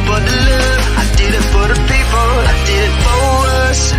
for the love, I did it for the people, I did it for us.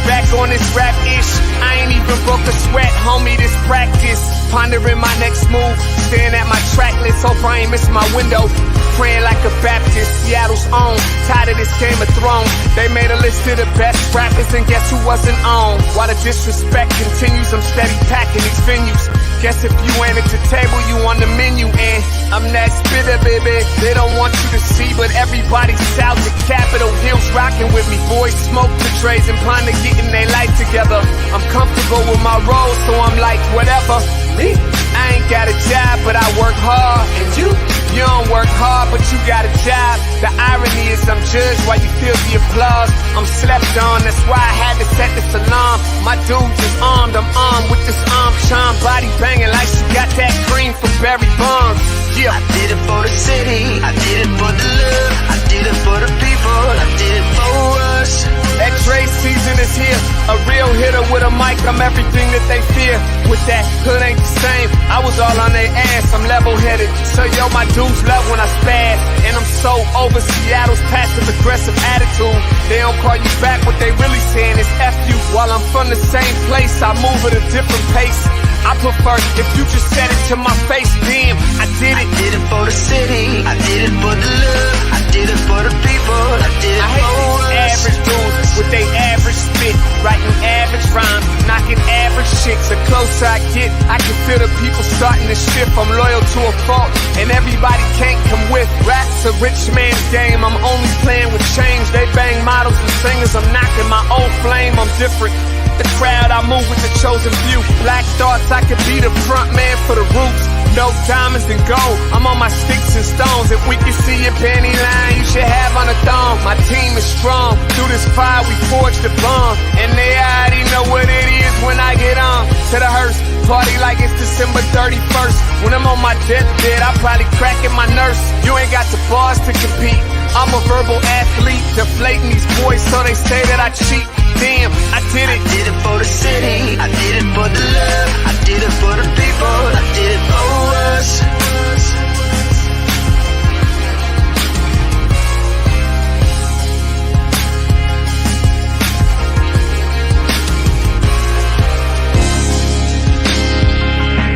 Back on this rap ish, I ain't even broke a sweat, homie, this practice. Pondering my next move, staring at my track list, hope I ain't miss my window. Praying like a Baptist, Seattle's own. Tired of this Game of Thrones. They made a list of the best rappers, and guess who wasn't on? While the disrespect continues, I'm steady packing these venues. Guess if you ain't at the table, you on the menu. And I'm that spitter, baby. They don't want you to see, but everybody's south of Capitol Hill's rocking with me. Boys smoke the trays and ponder getting their life together. I'm comfortable with my role, so I'm like, whatever. I ain't got a job, but I work hard. And you don't work hard, but you got a job. The irony is I'm judged while you feel the applause. I'm slept on, that's why I had to set this alarm. My dudes is armed, I'm armed with this arm charm. Body banging like she got that cream from Barry Bonds. Yeah. I did it for the city, I did it for the love, I did it for the people, I did it for us. That Dre season is here, a real hitter with a mic, I'm everything that they fear. With that hood ain't the same, I was all on their ass, I'm level-headed. So yo, my dudes love when I spaz, and I'm so over Seattle's passive-aggressive attitude. They don't call you back, what they really saying is F you. While I'm from the same place, I move at a different pace. I prefer if you just said it to my face, damn, I did it. I did it for the city, I did it for the love, I did it for the people, I did it I hate for these us. average dudes with they average spit, writing average rhymes, knocking average chicks. The closer I get, I can feel the people starting to shift. I'm loyal to a fault, and everybody can't come with. Rap's a rich man's game, I'm only playing with change. They bang models and singers, I'm knocking my own flame, I'm different. The crowd, I move with the chosen few. Black thoughts, I could be the front man for the roots. No diamonds and gold, I'm on my sticks and stones. If we can see your panty line, you should have on a thong. My team is strong, through this fire we forged a bond. And they already know what it is when I get on. To the hearse, party like it's December 31st. When I'm on my deathbed, I probably cracking my nurse. You ain't got the bars to compete, I'm a verbal athlete. Deflating these boys so they say that I cheat. Damn, I did it. I did it for the city, I did it for the love, I did it for the people, I did it for us.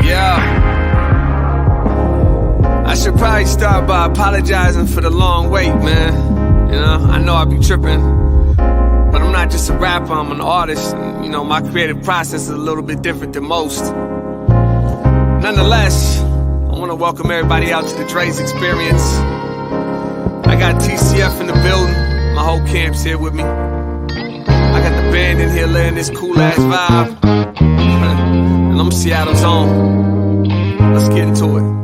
Yeah. I should probably start by apologizing for the long wait, man. You know, I know I be tripping. But I'm not just a rapper, I'm an artist. And, you know, my creative process is a little bit different than most. Nonetheless, I want to welcome everybody out to the Dre's Experience. I got TCF in the building, my whole camp's here with me. I got the band in here laying this cool-ass vibe. And I'm Seattle's own. Let's get into it.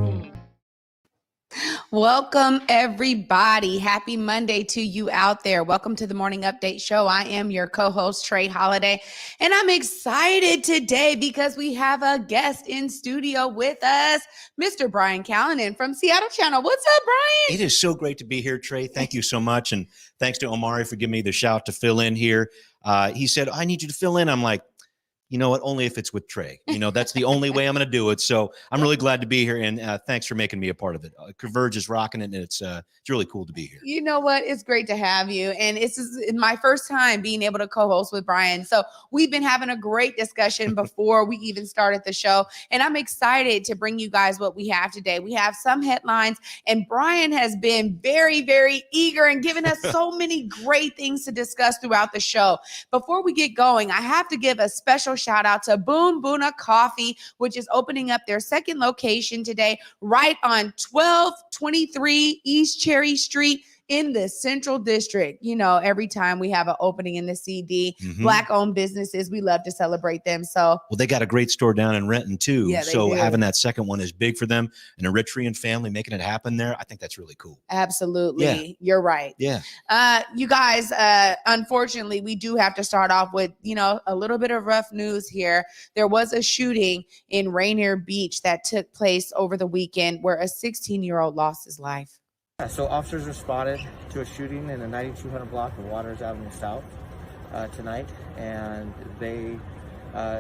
Welcome, everybody. Happy Monday to you out there. Welcome to the Morning Update Show. I am your co-host, Trey Holiday, and I'm excited today because we have a guest in studio with us, Mr. Brian Callanan from Seattle Channel. What's up, Brian? It is so great to be here, Trey. Thank you so much, and thanks to Omari for giving me the shout to fill in here. He said, I need you to fill in. I'm like, you know what? Only if it's with Trey. You know, that's the only way I'm going to do it. So I'm really glad to be here, and thanks for making me a part of it. Converge is rocking it, and it's really cool to be here. You know what? It's great to have you, and it's my first time being able to co-host with Brian. So we've been having a great discussion before we even started the show, and I'm excited to bring you guys what we have today. We have some headlines, and Brian has been very, very eager and giving us so many great things to discuss throughout the show. Before we get going, I have to give a special shout out to Boom Boona Coffee, which is opening up their second location today, right on 1223 East Cherry Street in the Central District. You know, every time we have an opening in the CD, Black-owned businesses, we love to celebrate them. So, well, they got a great store down in Renton too. Yeah, so do. Having that second one is big for them, and a Ritrian family making it happen there. I think that's really cool. Absolutely. Yeah. You're right. Yeah. You guys, unfortunately, we do have to start off with, you know, a little bit of rough news here. There was a shooting in Rainier Beach that took place over the weekend where a 16-year-old lost his life. So officers responded to a shooting in the 9200 block of Waters Avenue South tonight, and they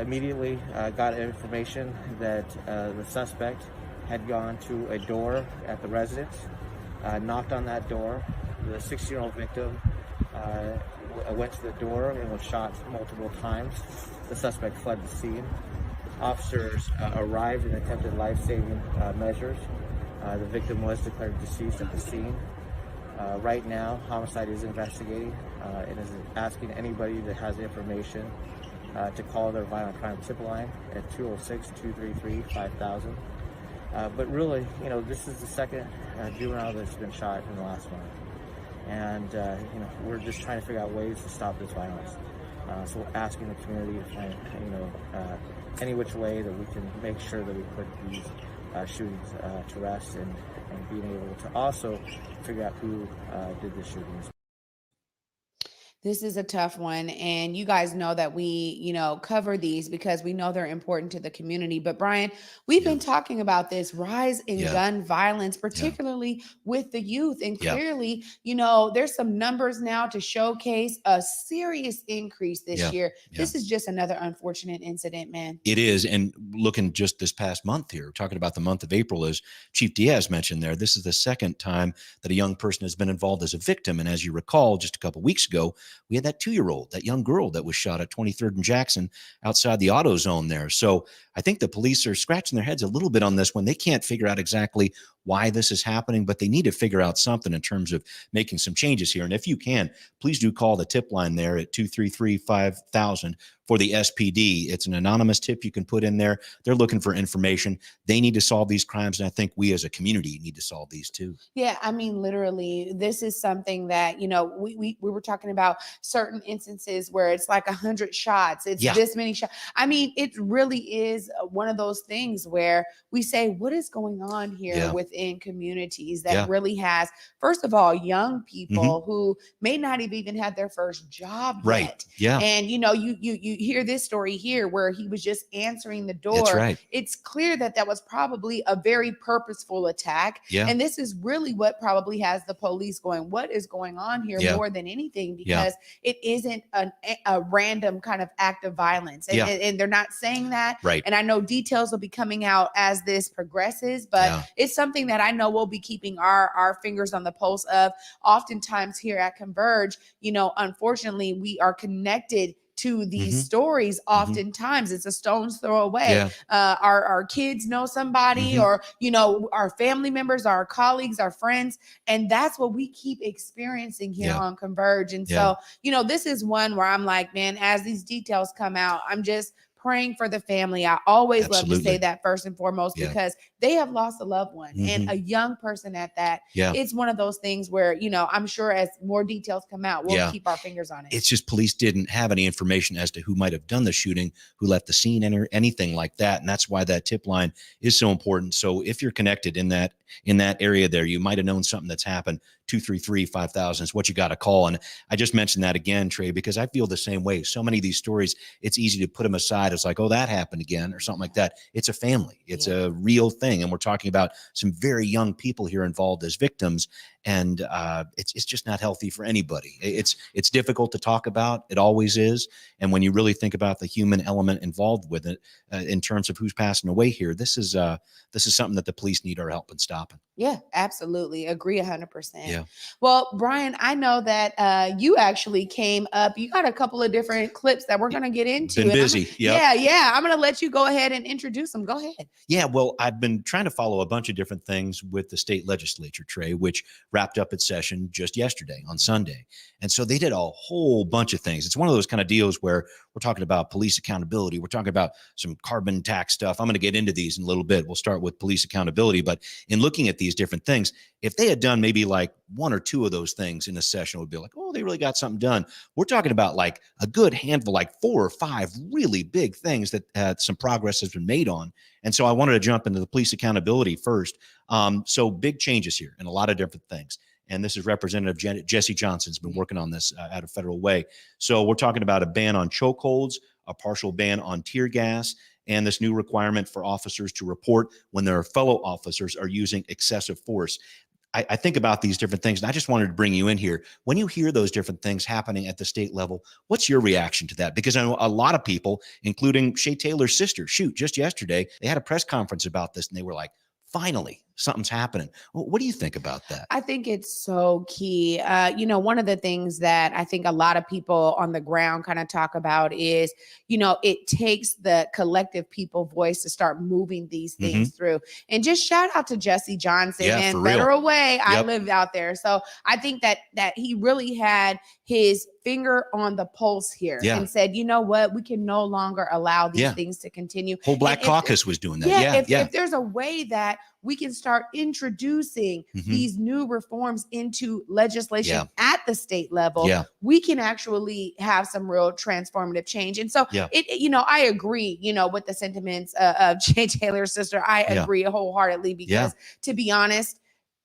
immediately got information that the suspect had gone to a door at the residence knocked on that door. The 16-year-old victim went to the door and was shot multiple times. The suspect fled the scene. Officers arrived and attempted life-saving measures. The victim was declared deceased at the scene. Right now, homicide is investigating and is asking anybody that has information to call their violent crime tip line at 206-233-5000. But really, this is the second juvenile that's been shot in the last month. And, we're just trying to figure out ways to stop this violence. So we're asking the community to find, any which way that we can make sure that we put these shootings to rest and being able to also figure out who did the shootings. This is a tough one. And you guys know that we, cover these because we know they're important to the community. But Brian, we've been talking about this rise in gun violence, particularly with the youth. And clearly, there's some numbers now to showcase a serious increase this year. This is just another unfortunate incident, man. It is. And looking just this past month here, talking about the month of April, as Chief Diaz mentioned there, this is the second time that a young person has been involved as a victim. And as you recall, just a couple of weeks ago, we had that 2-year-old, that young girl that was shot at 23rd and Jackson outside the auto zone there. So I think the police are scratching their heads a little bit on this one. They can't figure out exactly why this is happening, but they need to figure out something in terms of making some changes here. And if you can, please do call the tip line there at 233-5000 for the SPD. It's an anonymous tip you can put in there. They're looking for information. They need to solve these crimes. And I think we as a community need to solve these too. Yeah, I mean, literally, this is something that, we were talking about certain instances where it's like 100 shots. It's this many shots. I mean, it really is one of those things where we say, what is going on here within communities that really has, first of all, young people who may not have even had their first job yet. Yeah. And, you hear this story here where he was just answering the door. That's right. It's clear that was probably a very purposeful attack. Yeah. And this is really what probably has the police going, what is going on here more than anything, because it isn't a random kind of act of violence. And they're not saying that. Right. And I know details will be coming out as this progresses, but it's something that I know we'll be keeping our fingers on the pulse of. Oftentimes here at Converge, unfortunately, we are connected to these stories. Oftentimes it's a stone's throw away. Our kids know somebody, or our family members, our colleagues, our friends, and that's what we keep experiencing here on Converge. And so this is one where I'm like, man, as these details come out, I'm just praying for the family. I always love to say that first and foremost, because they have lost a loved one and a young person at that. It's one of those things where, I'm sure as more details come out, we'll keep our fingers on it. It's just police didn't have any information as to who might have done the shooting, who left the scene, or anything like that. And that's why that tip line is so important. So if you're connected in that area there, you might have known something that's happened. 233-5000 is what you got to call. And I just mentioned that again, Trey, because I feel the same way. So many of these stories, it's easy to put them aside. It's like, oh, that happened again, or something like that. It's a family. It's a real thing. And we're talking about some very young people here involved as victims. And it's just not healthy for anybody. It's difficult to talk about. It always is. And when you really think about the human element involved with it, in terms of who's passing away here, this is something that the police need our help in stopping. Yeah, absolutely. Agree 100%. Yeah. Well, Brian, I know that you actually came up. You got a couple of different clips that we're going to get into. Been busy. Yeah. I'm going to let you go ahead and introduce them. Go ahead. Yeah. Well, I've been trying to follow a bunch of different things with the state legislature, Trey, which wrapped up its session just yesterday on Sunday. And so they did a whole bunch of things. It's one of those kind of deals where we're talking about police accountability. We're talking about some carbon tax stuff. I'm going to get into these in a little bit. We'll start with police accountability. But in looking at these different things, if they had done maybe like one or two of those things in a session, it would be like, oh, they really got something done. We're talking about like a good handful, like 4 or 5 really big things that some progress has been made on. And so I wanted to jump into the police accountability first. So big changes here in a lot of different things. And this is Representative Jesse Johnson's been working on this out of Federal Way. So we're talking about a ban on chokeholds, a partial ban on tear gas, and this new requirement for officers to report when their fellow officers are using excessive force. I think about these different things, and I just wanted to bring you in here. When you hear those different things happening at the state level, what's your reaction to that? Because I know a lot of people, including Shay Taylor's sister, just yesterday, they had a press conference about this, and they were like, finally, something's happening. What do you think about that? I think it's so key. One of the things that I think a lot of people on the ground kind of talk about is, it takes the collective people voice to start moving these things through. And just shout out to Jesse Johnson, Yeah, and for real. Federal Way. I Yep. lived out there. So I think that he really had his finger on the pulse here and said, you know what, we can no longer allow these things to continue. Whole Black Caucus was doing that. If there's a way that we can start introducing these new reforms into legislation at the state level, we can actually have some real transformative change. And so I agree, with the sentiments of Jay Taylor's sister. I agree wholeheartedly because to be honest,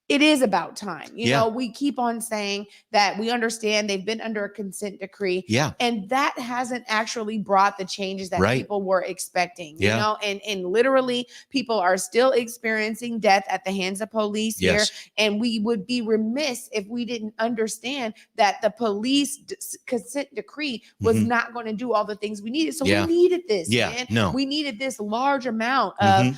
it is about time. We keep on saying that we understand they've been under a consent decree. And that hasn't actually brought the changes that people were expecting, and literally people are still experiencing death at the hands of police here. And we would be remiss if we didn't understand that the police consent decree was not going to do all the things we needed. So we needed this, man. We needed this large amount of,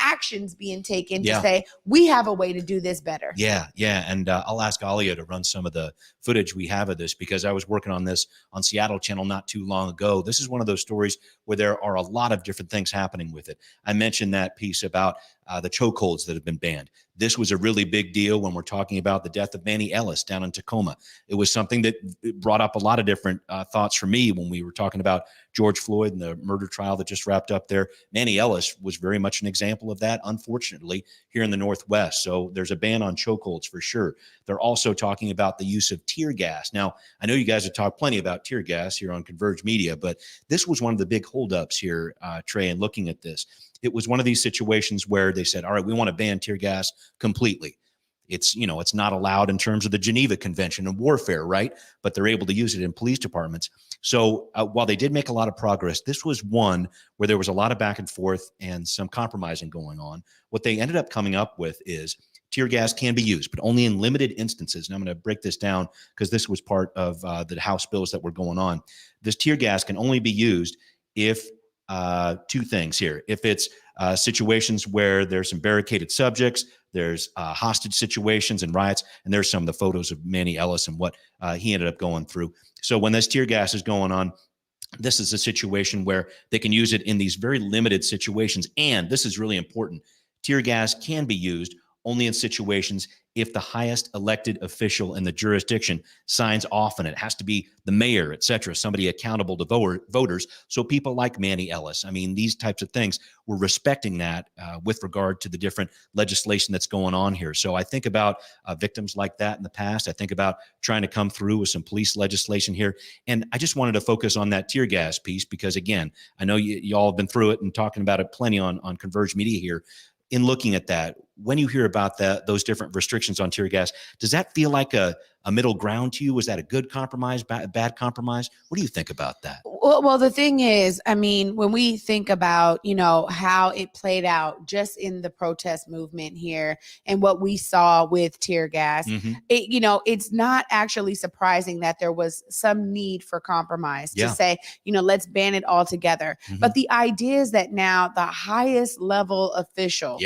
actions being taken to say, we have a way to do this better. And I'll ask Alia to run some of the footage we have of this, because I was working on this on Seattle Channel not too long ago. This is one of those stories where there are a lot of different things happening with it. I mentioned that piece about the chokeholds that have been banned. This was a really big deal when we're talking about the death of Manny Ellis down in Tacoma. It was something that brought up a lot of different thoughts for me when we were talking about George Floyd and the murder trial that just wrapped up there. Manny Ellis was very much an example of that, unfortunately, here in the Northwest. So there's a ban on chokeholds for sure. They're also talking about the use of tear gas. Now, I know you guys have talked plenty about tear gas here on Converge Media, but this was one of the big holdups here, Trey, in looking at this. It was one of these situations where they said, all right, we want to ban tear gas completely. It's, it's not allowed in terms of the Geneva Convention and warfare, right? But they're able to use it in police departments. So while they did make a lot of progress, this was one where there was a lot of back and forth and some compromising going on. What they ended up coming up with is tear gas can be used, but only in limited instances. And I'm going to break this down because this was part of the House bills that were going on. This tear gas can only be used if two things here. If it's situations where there's some barricaded subjects, there's hostage situations and riots, and there's some of the photos of Manny Ellis and what he ended up going through. So when this tear gas is going on, this is a situation where they can use it in these very limited situations. And this is really important. Tear gas can be used only in situations if the highest elected official in the jurisdiction signs off on it. It has to be the mayor, et cetera, somebody accountable to voters. So people like Manny Ellis, I mean, these types of things, we're respecting that with regard to the different legislation that's going on here. So I think about victims like that in the past. I think about trying to come through with some police legislation here. And I just wanted to focus on that tear gas piece because, again, I know you all have been through it and talking about it plenty on Converge Media here. In looking at that, when you hear about those different restrictions on tear gas, does that feel like a middle ground to you? Was that a good compromise, bad compromise? What do you think about that? Well, the thing is, I mean, when we think about, how it played out just in the protest movement here and what we saw with tear gas, it's not actually surprising that there was some need for compromise to say, let's ban it all together. But the idea is that now the highest level official,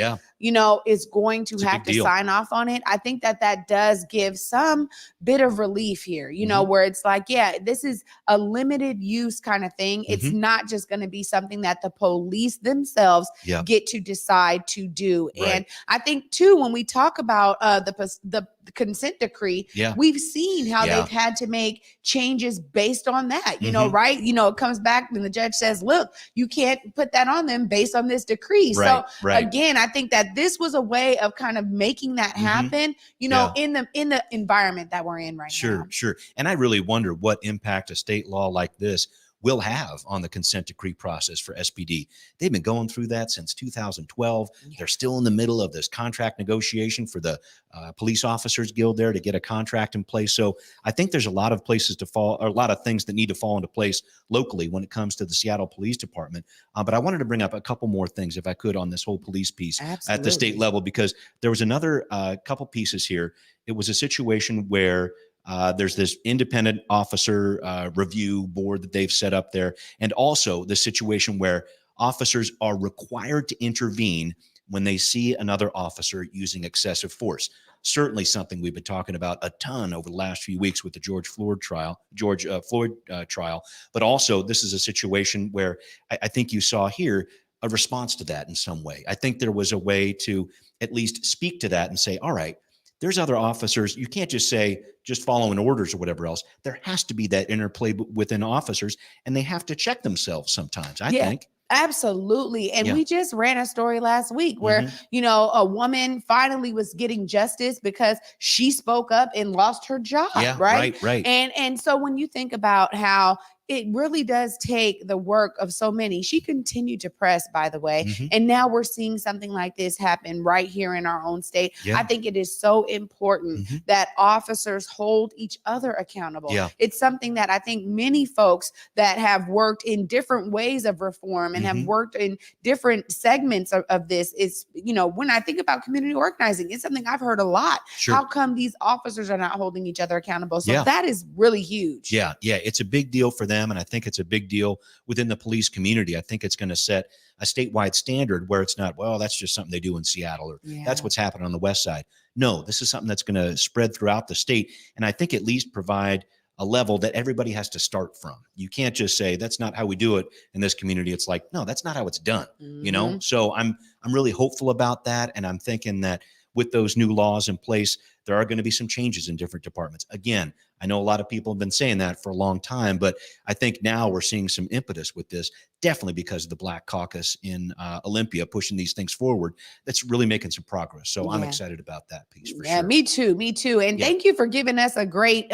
is going to have to sign off on it. I think that does give some bit of relief here, where it's like, this is a limited use kind of thing. It's not just going to be something that the police themselves get to decide to do. Right. And I think too, when we talk about the consent decree, we've seen how they've had to make changes based on that, right? It comes back and the judge says, look, you can't put that on them based on this decree. Right, so again, I think that this was a way of kind of making that happen, in the environment that we're in right now. Sure. And I really wonder what impact a state law like this will have on the consent decree process for SPD. They've been going through that since 2012. They're still in the middle of this contract negotiation for the Police Officers Guild there to get a contract in place. So I think there's a lot of places to fall, or a lot of things that need to fall into place locally when it comes to the Seattle Police Department. But I wanted to bring up a couple more things, if I could, on this whole police piece at the state level, because there was another couple pieces here. It was a situation where there's this independent officer review board that they've set up there. And also the situation where officers are required to intervene when they see another officer using excessive force. Certainly something we've been talking about a ton over the last few weeks with the George Floyd trial, but also this is a situation where I think you saw here a response to that in some way. I think there was a way to at least speak to that and say, all right, there's other officers. You can't just say just following orders or whatever else. There has to be that interplay within officers, and they have to check themselves sometimes, I think. Absolutely. And Yeah. we just ran a story last week where, Mhm. a woman finally was getting justice because she spoke up and lost her job. Yeah, Right. right. And so when you think about how it really does take the work of so many, she continued to press, by the way. Mhm. And now we're seeing something like this happen right here in our own state. Yeah. I think it is so important Mhm. that officers hold each other accountable. Yeah. It's something that I think many folks that have worked in different ways of reform and have Mhm. worked in different segments of this is, when I think about community organizing, it's something I've heard a lot. Sure. How come these officers are not holding each other accountable? So Yeah. that is really huge. Yeah, it's a big deal for them, and I think it's a big deal within the police community. I think it's going to set a statewide standard where it's not, well, that's just something they do in Seattle, or that's what's happening on the West Side. No, this is something that's going to spread throughout the state, and I think at least provide a level that everybody has to start from. You can't just say that's not how we do it in this community. It's like, no, that's not how it's done. So I'm really hopeful about that, and I'm thinking that with those new laws in place, there are going to be some changes in different departments. Again, I know a lot of people have been saying that for a long time, but I think now we're seeing some impetus with this, definitely because of the Black Caucus in Olympia pushing these things forward. That's really making some progress. So I'm excited about that piece for sure. Me too. And thank you for giving us a great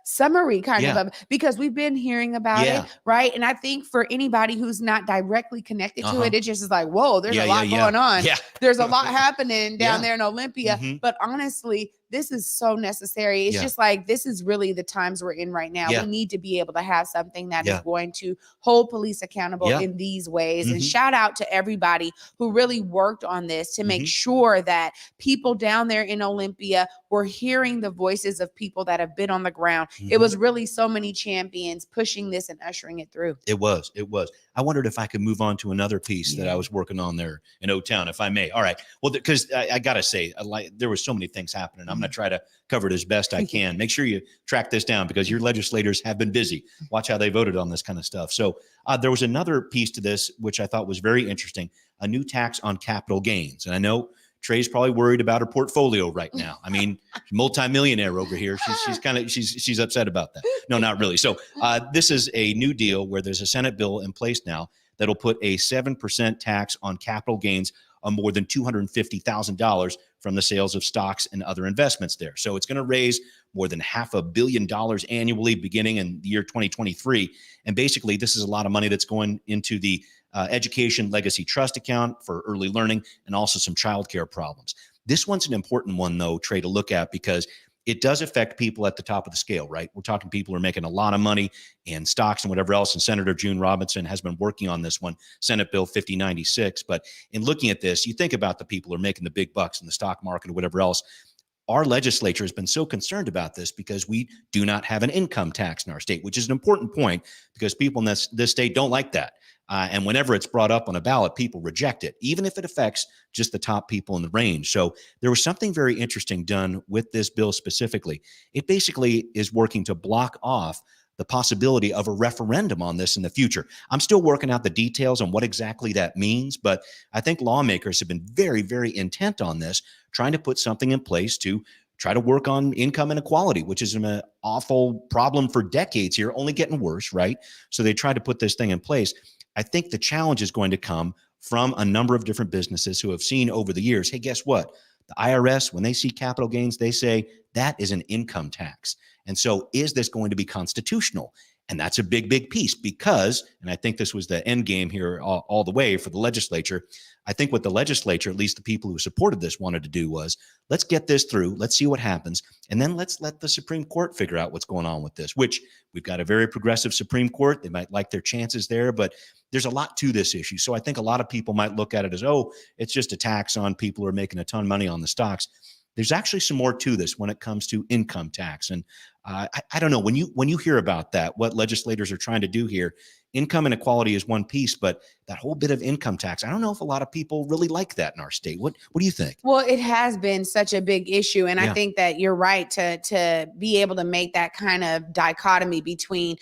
summary of because we've been hearing about it, right? And I think for anybody who's not directly connected to it, it just is like, whoa, there's a lot going on. Yeah. There's a lot happening down there in Olympia. Mhm. But honestly, this is so necessary. It's just like, this is really the times we're in right now. We need to be able to have something that is going to hold police accountable in these ways. And shout out to everybody who really worked on this to make sure that people down there in Olympia were hearing the voices of people that have been on the ground. It was really so many champions pushing this and ushering it through. It was. I wondered if I could move on to another piece that I was working on there in O-Town, if I may. All right. Well, because I got to say, there were so many things happening. I'm going to try to cover it as best I can. Make sure you track this down because your legislators have been busy. Watch how they voted on this kind of stuff. So there was another piece to this, which I thought was very interesting, a new tax on capital gains. And I know Trey's probably worried about her portfolio right now. I mean, multimillionaire over here. She's upset about that. No, not really. So this is a new deal where there's a Senate bill in place now that'll put a 7% tax on capital gains on more than $250,000 from the sales of stocks and other investments there. So it's going to raise more than $500 million annually beginning in the year 2023. And basically, this is a lot of money that's going into the education legacy trust account for early learning and also some childcare problems. This one's an important one, though, Trey, to look at because it does affect people at the top of the scale, right? We're talking people who are making a lot of money in stocks and whatever else. And Senator June Robinson has been working on this one, Senate Bill 5096. But in looking at this, you think about the people who are making the big bucks in the stock market or whatever else. Our legislature has been so concerned about this because we do not have an income tax in our state, which is an important point because people in this state don't like that. And whenever it's brought up on a ballot, people reject it, even if it affects just the top people in the range. So there was something very interesting done with this bill specifically. It basically is working to block off the possibility of a referendum on this in the future. I'm still working out the details on what exactly that means, but I think lawmakers have been very, very intent on this, trying to put something in place to try to work on income inequality, which is an awful problem for decades here, only getting worse, right? So they tried to put this thing in place. I think the challenge is going to come from a number of different businesses who have seen over the years, hey, guess what? The IRS, when they see capital gains, they say that is an income tax. And so is this going to be constitutional? And that's a big, big piece because, and I think this was the end game here all the way for the legislature. I think what the legislature, at least the people who supported this, wanted to do was, let's get this through. Let's see what happens. And then let's let the Supreme Court figure out what's going on with this, which we've got a very progressive Supreme Court. They might like their chances there, but there's a lot to this issue. So I think a lot of people might look at it as, oh, it's just a tax on people who are making a ton of money on the stocks. there's actually some more to this when it comes to income tax. And I don't know, when you hear about that, what legislators are trying to do here, income inequality is one piece, but that whole bit of income tax, I don't know if a lot of people really like that in our state. What do you think? Well, it has been such a big issue. And I think that you're right to be able to make that kind of dichotomy between,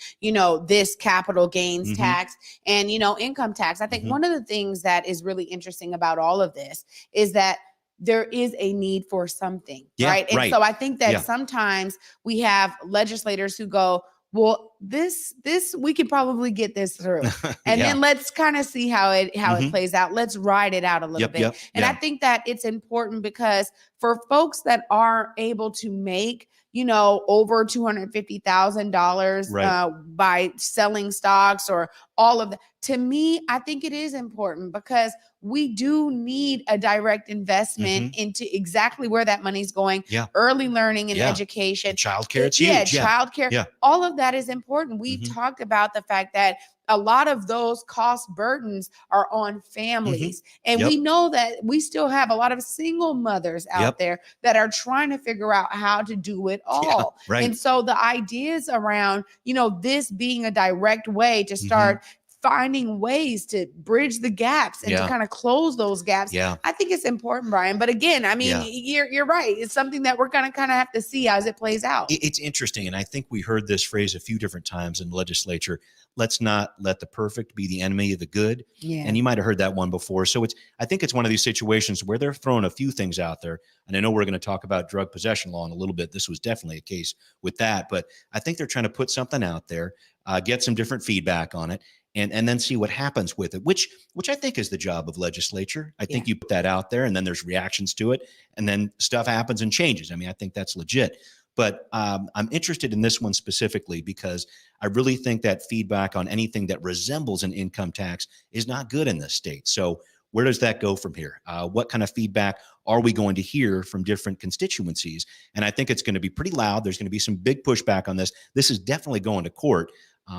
this capital gains tax and, income tax. I think one of the things that is really interesting about all of this is that there is a need for something, right? And so I think that sometimes we have legislators who go, well, this we could probably get this through, and then let's kind of see how it plays out. Let's ride it out a little bit. And I think that it's important because for folks that are able to make over $250,000 by selling stocks or all of that, to me, I think it is important because we do need a direct investment into exactly where that money's going. Early learning and education. Childcare, it's huge. Childcare. All of that is important. We've talked about the fact that a lot of those cost burdens are on families. And we know that we still have a lot of single mothers out there that are trying to figure out how to do it all. And so the ideas around, this being a direct way to start finding ways to bridge the gaps and to kind of close those gaps. I think it's important, Brian. But again, I mean, you're right. It's something that we're going to kind of have to see as it plays out. It's interesting. And I think we heard this phrase a few different times in the legislature. Let's not let the perfect be the enemy of the good. And you might have heard that one before. So I think it's one of these situations where they're throwing a few things out there. And I know we're going to talk about drug possession law in a little bit. This was definitely a case with that. But I think they're trying to put something out there, get some different feedback on it, and then see what happens with it, which I think is the job of legislature. I think you put that out there and then there's reactions to it and then stuff happens and changes. I mean, I think that's legit. But I'm interested in this one specifically because I really think that feedback on anything that resembles an income tax is not good in this state. So where does that go from here? What kind of feedback are we going to hear from different constituencies? And I think it's going to be pretty loud. There's going to be some big pushback on this. This is definitely going to court.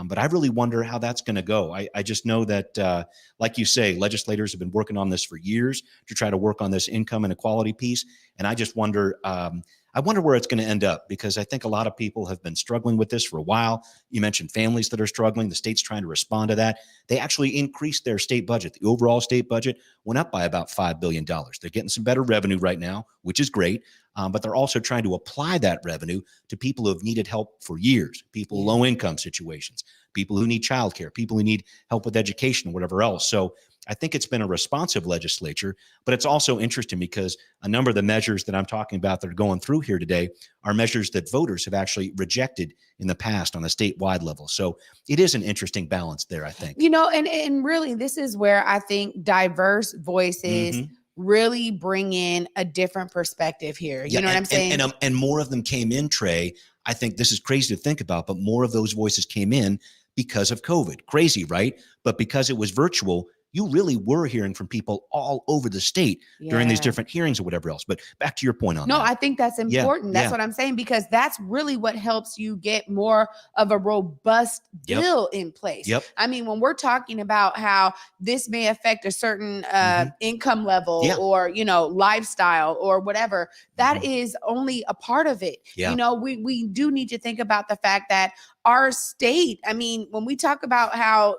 But I really wonder how that's going to go. I just know that, like you say, legislators have been working on this for years to try to work on this income inequality piece. And I just wonder, I wonder where it's going to end up because I think a lot of people have been struggling with this for a while. You mentioned families that are struggling. The state's trying to respond to that. They actually increased their state budget. The overall state budget went up by about $5 billion. They're getting some better revenue right now, which is great. But they're also trying to apply that revenue to people who have needed help for years, people low income situations, people who need childcare, people who need help with education, whatever else. So I think it's been a responsive legislature, but it's also interesting because a number of the measures that I'm talking about that are going through here today are measures that voters have actually rejected in the past on a statewide level. So it is an interesting balance there, I think. And really, this is where I think diverse voices really bring in a different perspective here. You know what I'm saying? And more of them came in, Trey. I think this is crazy to think about, but more of those voices came in because of COVID. Crazy, right? But because it was virtual, you really were hearing from people all over the state during these different hearings or whatever else. But back to your point on that. No, I think that's important. That's what I'm saying, because that's really what helps you get more of a robust bill in place. I mean, when we're talking about how this may affect a certain income level or, lifestyle or whatever, that is only a part of it. We do need to think about the fact that our state, I mean, when we talk about how,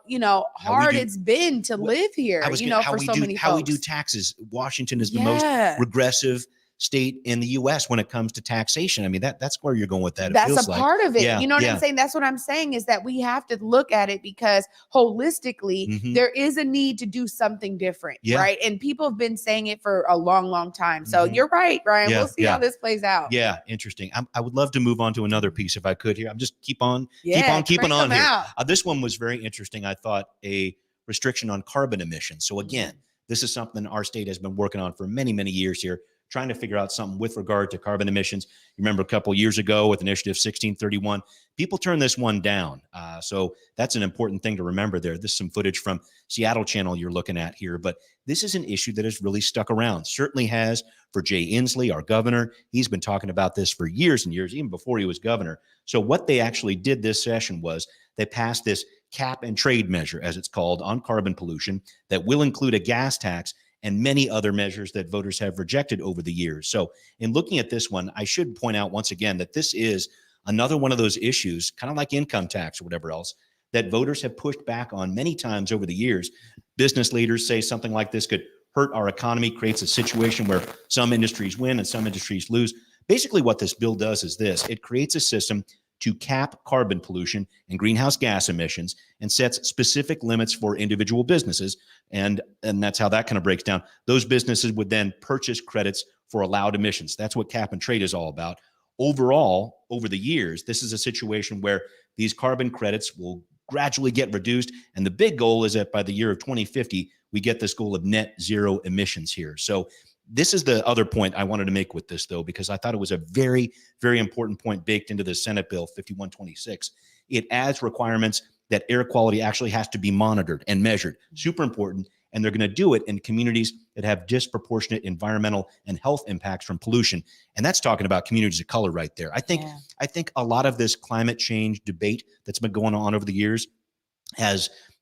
hard it's been to live here, for so many folks. How we do taxes. Washington is the most regressive state in the U.S. when it comes to taxation. I mean, that's where you're going with that. That's a part of it. You know what I'm saying? That's what I'm saying is that we have to look at it because holistically, there is a need to do something different, right? And people have been saying it for a long, long time. So you're right, Brian. We'll see how this plays out. Yeah, interesting. I would love to move on to another piece if I could here. I'm just keeping on here. This one was very interesting. I thought a restriction on carbon emissions. So again, this is something our state has been working on for many, many years here, trying to figure out something with regard to carbon emissions. You remember a couple of years ago with Initiative 1631, people turned this one down. So that's an important thing to remember there. This is some footage from Seattle Channel you're looking at here, but this is an issue that has really stuck around. Certainly has for Jay Inslee, our governor. He's been talking about this for years and years, even before he was governor. So what they actually did this session was they passed this cap and trade measure, as it's called, on carbon pollution that will include a gas tax and many other measures that voters have rejected over the years. So in looking at this one, I should point out once again that this is another one of those issues, kind of like income tax or whatever else, that voters have pushed back on many times over the years. Business leaders say something like this could hurt our economy, creates a situation where some industries win and some industries lose. Basically, what this bill does is this: it creates a system to cap carbon pollution and greenhouse gas emissions and sets specific limits for individual businesses. And that's how that kind of breaks down. Those businesses would then purchase credits for allowed emissions. That's what cap and trade is all about. Overall, over the years, this is a situation where these carbon credits will gradually get reduced. And the big goal is that by the year of 2050, we get this goal of net zero emissions here. So this is the other point I wanted to make with this, though, because I thought it was a very, very important point baked into the Senate Bill 5126. It adds requirements that air quality actually has to be monitored and measured. Super important. And they're going to do it in communities that have disproportionate environmental and health impacts from pollution. And that's talking about communities of color right there. I think a lot of this climate change debate that's been going on over the years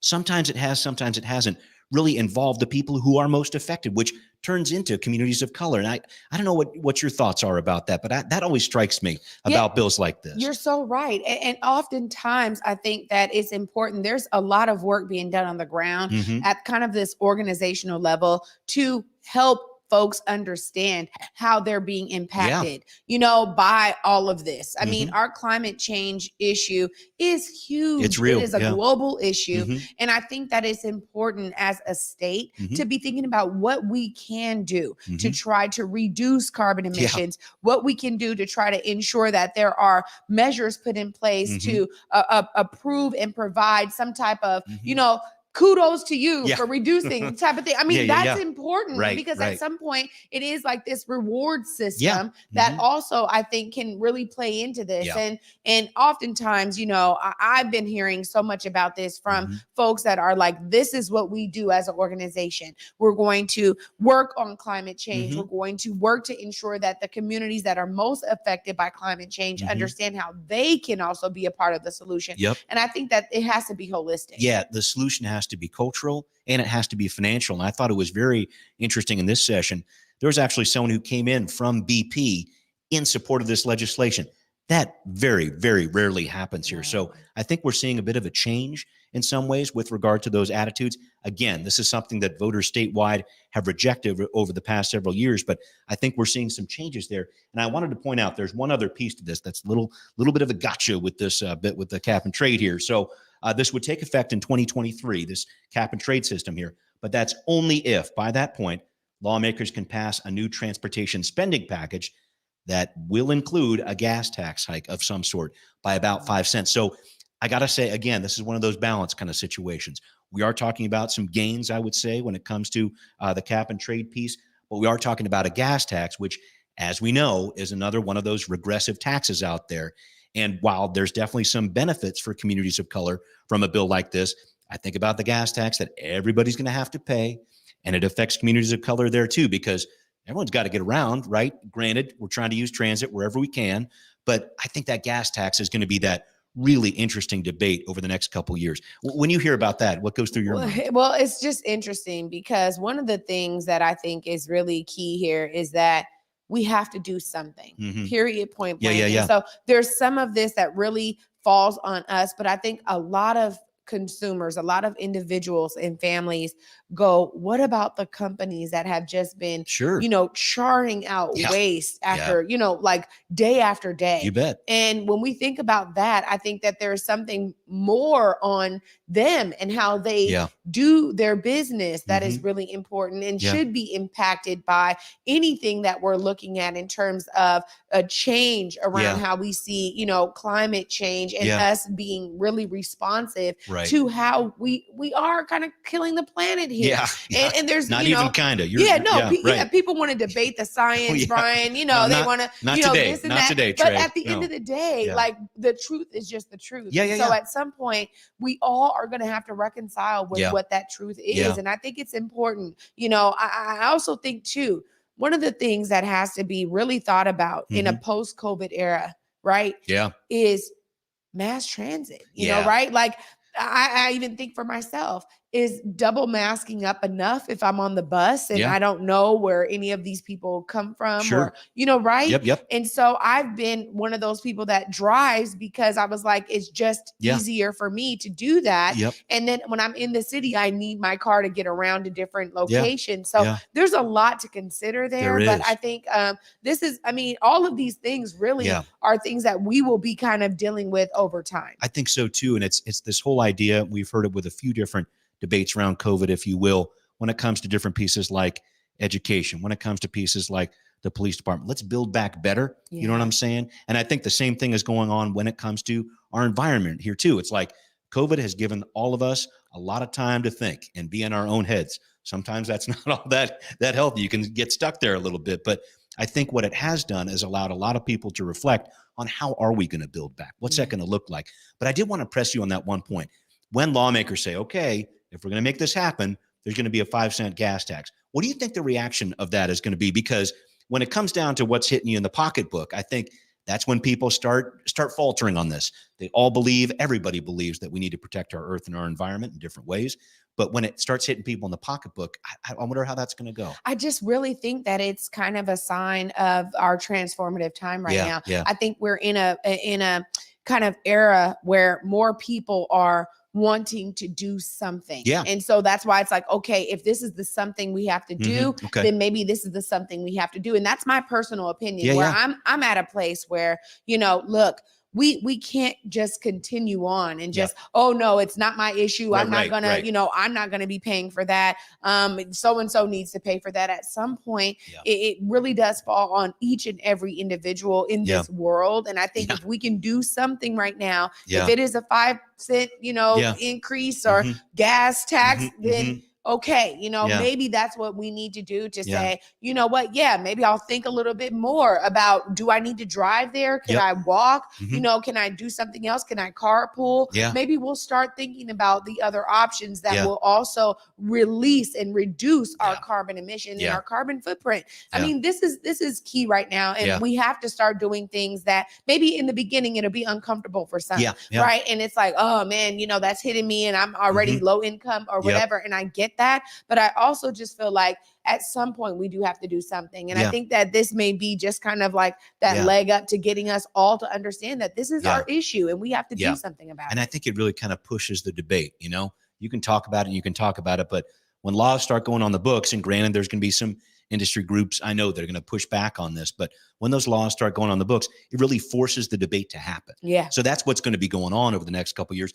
sometimes it hasn't really involved the people who are most affected, which turns into communities of color. And I don't know what your thoughts are about that, but that always strikes me about bills like this. You're so right. And oftentimes I think that it's important. There's a lot of work being done on the ground at kind of this organizational level to help folks understand how they're being impacted, by all of this. I mean, our climate change issue is huge. It's real. It is a global issue. And I think that it's important as a state to be thinking about what we can do to try to reduce carbon emissions, what we can do to try to ensure that there are measures put in place to approve and provide some type of, kudos to you for reducing type of thing. I mean, that's important because at some point it is like this reward system that also I think can really play into this. And oftentimes, I've been hearing so much about this from folks that are like, this is what we do as an organization. We're going to work on climate change. We're going to work to ensure that the communities that are most affected by climate change understand how they can also be a part of the solution. And I think that it has to be holistic. Yeah, the solution has to be cultural and it has to be financial. And I thought it was very interesting in this session. There was actually someone who came in from BP in support of this legislation. That very, very rarely happens here. So I think we're seeing a bit of a change in some ways with regard to those attitudes. Again, this is something that voters statewide have rejected over the past several years, but I think we're seeing some changes there. And I wanted to point out there's one other piece to this that's a little bit of a gotcha with this bit with the cap and trade here. So this would take effect in 2023, this cap and trade system here, but that's only if by that point, lawmakers can pass a new transportation spending package that will include a gas tax hike of some sort by about 5 cents. So I got to say, again, this is one of those balance kind of situations. We are talking about some gains, I would say, when it comes to the cap and trade piece, but we are talking about a gas tax, which, as we know, is another one of those regressive taxes out there. And while there's definitely some benefits for communities of color from a bill like this, I think about the gas tax that everybody's going to have to pay. And it affects communities of color there too, because everyone's got to get around, right? Granted, we're trying to use transit wherever we can, but I think that gas tax is going to be that really interesting debate over the next couple of years. When you hear about that, what goes through your mind? Well, it's just interesting because one of the things that I think is really key here is that we have to do something, period, point blank. So there's some of this that really falls on us, but I think a lot of consumers, a lot of individuals and families go, what about the companies that have just been, charring out waste after, like day after day? You bet. And when we think about that, I think that there's something more on them and how they do their business that is really important and should be impacted by anything that we're looking at in terms of a change around how we see, climate change and us being really responsive to how we are kind of killing the planet here. And there's not even kind of. People want to debate the science, Brian. They want to, this and that. Today, but at the end of the day, like the truth is just the truth. So at some point, we all are going to have to reconcile with what that truth is, and I think it's important. I also think too, one of the things that has to be really thought about in a post-COVID era, right? Is mass transit. Right? Like I even think for myself, is double masking up enough if I'm on the bus and I don't know where any of these people come from or, right? Yep. And so I've been one of those people that drives because I was like, it's just easier for me to do that. Yep. And then when I'm in the city, I need my car to get around to different locations. So there's a lot to consider there. But I think all of these things really are things that we will be kind of dealing with over time. I think so too. And it's this whole idea, we've heard it with a few different debates around COVID, if you will, when it comes to different pieces like education, when it comes to pieces like the police department. Let's build back better. You know what I'm saying? And I think the same thing is going on when it comes to our environment here too. It's like COVID has given all of us a lot of time to think and be in our own heads. Sometimes that's not all that healthy. You can get stuck there a little bit. But I think what it has done is allowed a lot of people to reflect on how are we going to build back? What's that going to look like? But I did want to press you on that one point. When lawmakers say, okay, if we're going to make this happen, there's going to be a 5-cent gas tax. What do you think the reaction of that is going to be? Because when it comes down to what's hitting you in the pocketbook, I think that's when people start faltering on this. They all believe, everybody believes that we need to protect our earth and our environment in different ways. But when it starts hitting people in the pocketbook, I wonder how that's going to go. I just really think that it's kind of a sign of our transformative time right now. Yeah. I think we're in a kind of era where more people are wanting to do something. Yeah. And so that's why it's like, okay, if this is the something we have to do, then maybe this is the something we have to do. And that's my personal opinion where I'm at a place where, look, we can't just continue on and just, oh no, it's not my issue. I'm not gonna, I'm not gonna be paying for that. So-and-so needs to pay for that. At some point, it really does fall on each and every individual in this world. And I think if we can do something right now, if it is a 5-cent, increase or gas tax, then okay, maybe that's what we need to do to say, you know what? Yeah, maybe I'll think a little bit more about, do I need to drive there? Can I walk? Can I do something else? Can I carpool? Maybe we'll start thinking about the other options that will also release and reduce our carbon emission and our carbon footprint. I mean, this is key right now. And we have to start doing things that maybe in the beginning, it'll be uncomfortable for some, right? And it's like, oh man, that's hitting me and I'm already low income or whatever. And I get that, but I also just feel like at some point we do have to do something. And I think that this may be just kind of like that leg up to getting us all to understand that this is our issue and we have to do something about it. And I think it really kind of pushes the debate. You can talk about it, but when laws start going on the books, and granted, there's going to be some industry groups, I know they're going to push back on this, but when those laws start going on the books, it really forces the debate to happen. So that's what's going to be going on over the next couple of years.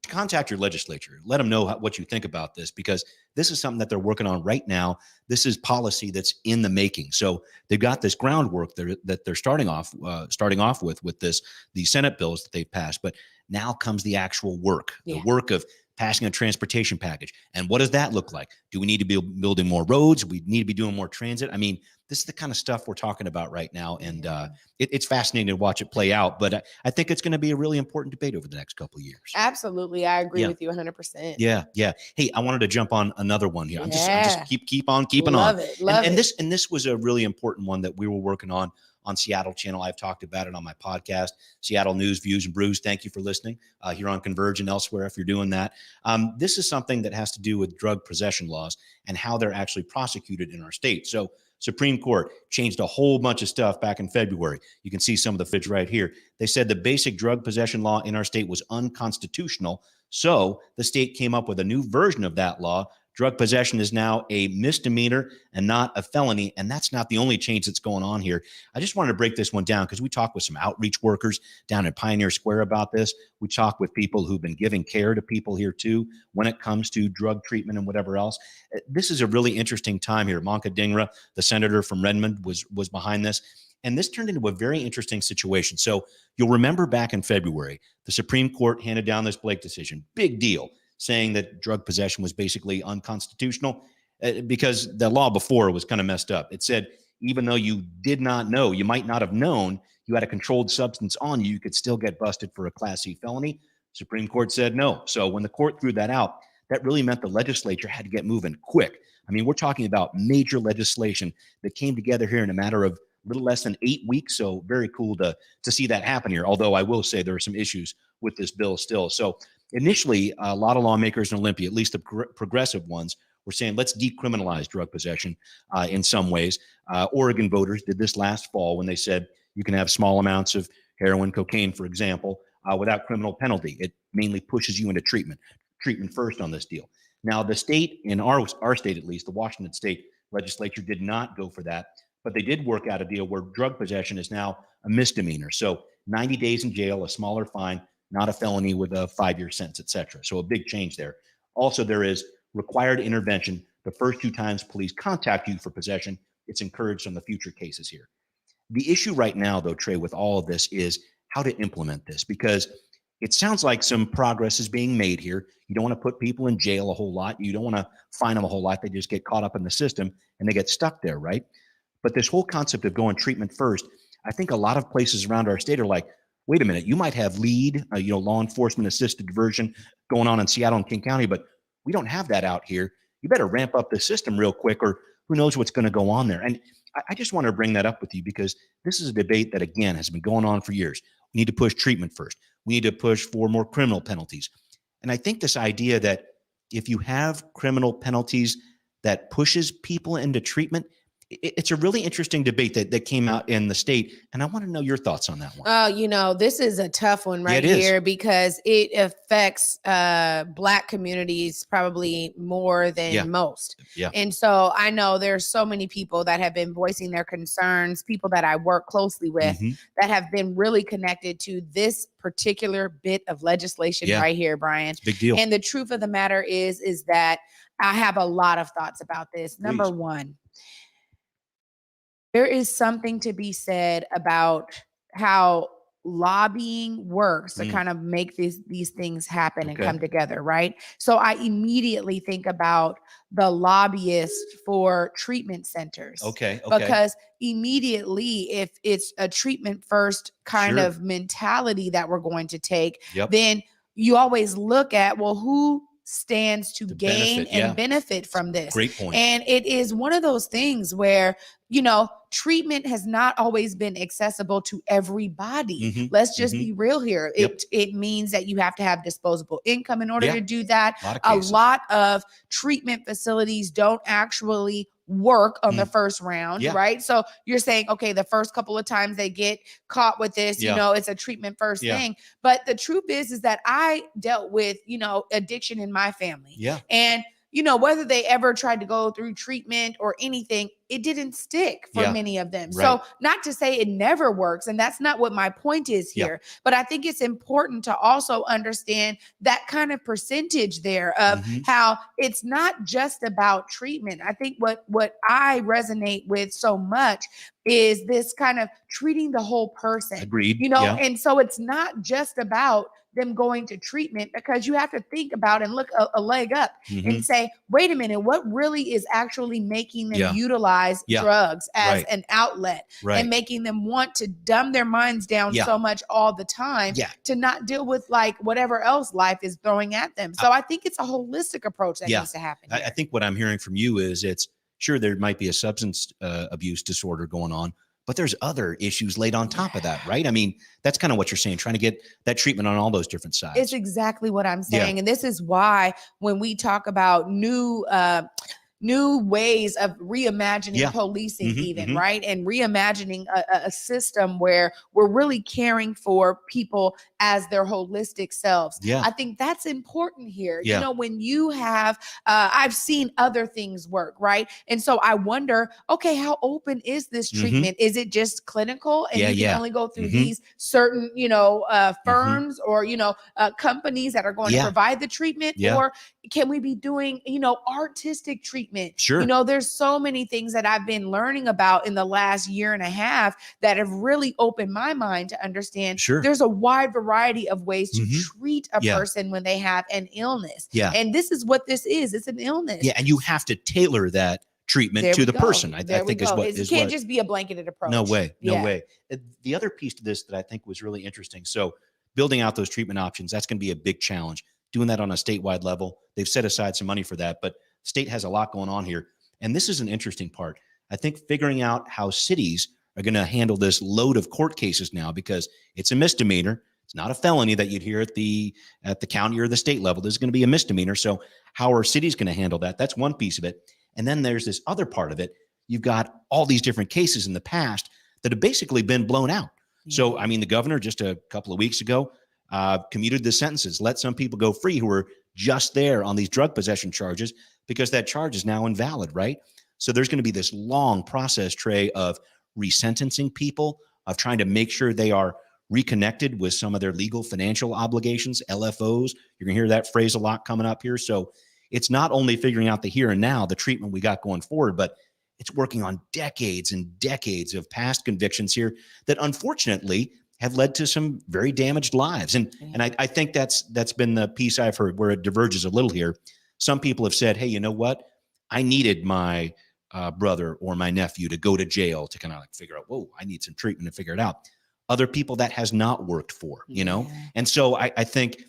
Contact your legislature. Let them know what you think about this, because this is something that they're working on right now. This is policy that's in the making. So they've got this groundwork that they're starting off with these Senate bills that they've passed. But now comes the actual work, the work of passing a transportation package. And what does that look like? Do we need to be building more roads? We need to be doing more transit. I mean, this is the kind of stuff we're talking about right now. And it's fascinating to watch it play out. But I think it's going to be a really important debate over the next couple of years. Absolutely. I agree with you 100%. Yeah. Hey, I wanted to jump on another one here. I'm just keep on keeping on. Love it. And this was a really important one that we were working on Seattle Channel. I've talked about it on my podcast, Seattle News, Views, and Brews. Thank you for listening here on Converge and elsewhere if you're doing that. This is something that has to do with drug possession laws and how they're actually prosecuted in our state. So Supreme Court changed a whole bunch of stuff back in February. You can see some of the footage right here. They said the basic drug possession law in our state was unconstitutional. So the state came up with a new version of that law. Drug possession is now a misdemeanor and not a felony. And that's not the only change that's going on here. I just wanted to break this one down because we talked with some outreach workers down in Pioneer Square about this. We talked with people who've been giving care to people here too when it comes to drug treatment and whatever else. This is a really interesting time here. Manka Dhingra, the senator from Redmond, was behind this. And this turned into a very interesting situation. So you'll remember back in February, the Supreme Court handed down this Blake decision. Big deal, saying that drug possession was basically unconstitutional because the law before was kind of messed up. It said, even though you did not know, you might not have known you had a controlled substance on you, you could still get busted for a Class C felony. Supreme Court said no. So when the court threw that out, that really meant the legislature had to get moving quick. I mean, we're talking about major legislation that came together here in a matter of little less than 8 weeks. So very cool to see that happen here. Although I will say there are some issues with this bill still. So initially, a lot of lawmakers in Olympia, at least the progressive ones, were saying, let's decriminalize drug possession in some ways. Oregon voters did this last fall when they said you can have small amounts of heroin, cocaine, for example, without criminal penalty. It mainly pushes you into treatment first on this deal. Now, the state, in our state at least, the Washington state legislature did not go for that, but they did work out a deal where drug possession is now a misdemeanor. So 90 days in jail, a smaller fine, not a felony with a 5-year sentence, et cetera. So a big change there. Also, there is required intervention the first 2 times police contact you for possession. It's encouraged on the future cases here. The issue right now, though, Trey, with all of this is how to implement this, because it sounds like some progress is being made here. You don't want to put people in jail a whole lot. You don't want to fine them a whole lot. They just get caught up in the system and they get stuck there, right? But this whole concept of going treatment first, I think a lot of places around our state are like, wait a minute, you might have LEAD, law enforcement assisted diversion going on in Seattle and King County, but we don't have that out here. You better ramp up the system real quick, or who knows what's going to go on there. And I just want to bring that up with you because this is a debate that, again, has been going on for years. We need to push treatment first. We need to push for more criminal penalties. And I think this idea that if you have criminal penalties that pushes people into treatment, it's a really interesting debate that came out in the state. And I want to know your thoughts on that one. Oh, this is a tough one right here because it affects Black communities probably more than most. Yeah. And so I know there's so many people that have been voicing their concerns, people that I work closely with that have been really connected to this particular bit of legislation right here, Brian. It's a big deal. And the truth of the matter is that I have a lot of thoughts about this. Number one, there is something to be said about how lobbying works to kind of make these things happen and come together, right? So I immediately think about the lobbyists for treatment centers. Okay. Because immediately, if it's a treatment first kind of mentality that we're going to take, then you always look at, well, who stands to gain and benefit from this. Great point. And it is one of those things where, treatment has not always been accessible to everybody. Let's just be real here. It means that you have to have disposable income in order to do that. A lot of treatment facilities don't actually work on the first round, right? So you're saying, okay, the first couple of times they get caught with this, it's a treatment first thing. But the truth is that I dealt with, addiction in my family. And whether they ever tried to go through treatment or anything, it didn't stick for many of them. So not to say it never works, and that's not what my point is here, but I think it's important to also understand that kind of percentage there of how it's not just about treatment. I think what I resonate with so much is this kind of treating the whole person. Agreed. And so it's not just about them going to treatment, because you have to think about and look a leg up and say, wait a minute, what really is actually making them utilize drugs as an outlet and making them want to dumb their minds down so much all the time to not deal with like whatever else life is throwing at them. So I think it's a holistic approach that needs to happen. I think what I'm hearing from you is it's sure there might be a substance abuse disorder going on, but there's other issues laid on top of that, right? I mean, that's kind of what you're saying, trying to get that treatment on all those different sides. It's exactly what I'm saying. And this is why when we talk about new ways of reimagining policing even, right? And reimagining a system where we're really caring for people as their holistic selves. I think that's important here. When you have, I've seen other things work, right? And so I wonder, okay, how open is this treatment? Is it just clinical and you can only go through these certain, firms or, companies that are going to provide the treatment? Or can we be doing, artistic treatment? Sure. There's so many things that I've been learning about in the last year and a half that have really opened my mind to understand there's a wide variety of ways to treat a person when they have an illness. And this is what this is. It's an illness. And you have to tailor that treatment to the person. I think is what it can't just be a blanketed approach. No way. The other piece to this that I think was really interesting. So building out those treatment options, that's going to be a big challenge. Doing that on a statewide level. They've set aside some money for that, but state has a lot going on here. And this is an interesting part. I think figuring out how cities are going to handle this load of court cases now, because it's a misdemeanor. It's not a felony that you'd hear at the county or the state level. This is going to be a misdemeanor. So how are cities going to handle that? That's one piece of it. And then there's this other part of it. You've got all these different cases in the past that have basically been blown out. So, I mean, the governor just a couple of weeks ago commuted the sentences, let some people go free who were just there on these drug possession charges because that charge is now invalid, right? So there's going to be this long process, Trey, of resentencing people, of trying to make sure they are reconnected with some of their legal financial obligations, LFOs. You're going to hear that phrase a lot coming up here. So it's not only figuring out the here and now, the treatment we got going forward, but it's working on decades and decades of past convictions here that unfortunately have led to some very damaged lives. And I think that's been the piece I've heard where it diverges a little here. Some people have said, hey, you know what? I needed my brother or my nephew to go to jail to kind of like figure out, whoa, I need some treatment to figure it out. Other people that has not worked for, you know? And so I think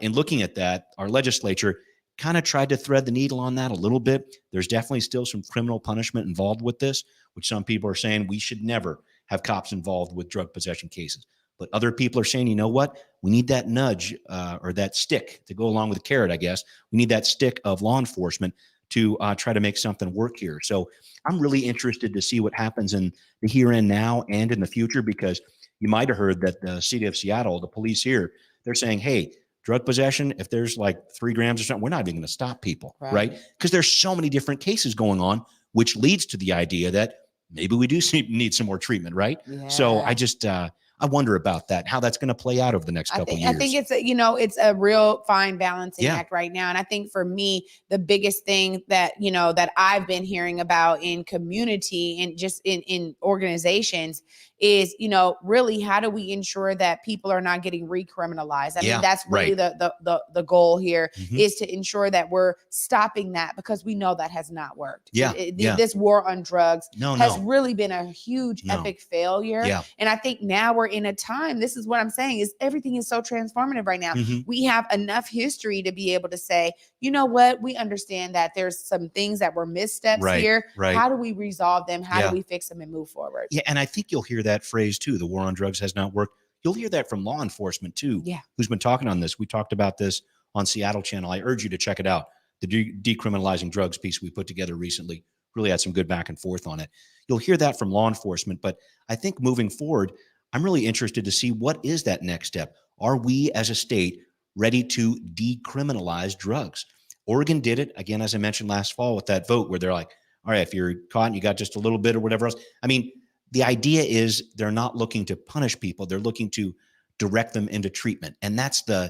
in looking at that, our legislature kind of tried to thread the needle on that a little bit. There's definitely still some criminal punishment involved with this, which some people are saying we should never have cops involved with drug possession cases. But other people are saying, you know what? We need that nudge or that stick to go along with the carrot, I guess. We need that stick of law enforcement to try to make something work here. So I'm really interested to see what happens in the here and now and in the future, because you might have heard that the city of Seattle, the police here, they're saying, hey, drug possession, if there's like 3 grams or something, we're not even going to stop people, right? Because there's so many different cases going on, which leads to the idea that maybe we do need some more treatment, right? So I just, I wonder about that, how that's going to play out over the next couple of years. I think it's it's a real fine balancing act right now. And I think for me, the biggest thing that, that I've been hearing about in community and just in organizations is, really how do we ensure that people are not getting recriminalized? I mean, that's really the goal here is to ensure that we're stopping that, because we know that has not worked. This war on drugs has really been a huge epic failure. And I think now we're in a time, this is what I'm saying, is everything is so transformative right now. We have enough history to be able to say, you know what, we understand that there's some things that were missteps here. How do we resolve them? How do we fix them and move forward? And I think you'll hear that phrase too, the war on drugs has not worked. You'll hear that from law enforcement too, who's been talking on this. We talked about this on Seattle Channel. I urge you to check it out. The decriminalizing drugs piece we put together recently really had some good back and forth on it. You'll hear that from law enforcement, but I think moving forward, I'm really interested to see what is that next step. Are we as a state ready to decriminalize drugs? Oregon did it, again, as I mentioned last fall with that vote where they're like, all right, if you're caught and you got just a little bit or whatever else. I mean, the idea is they're not looking to punish people. They're looking to direct them into treatment. And I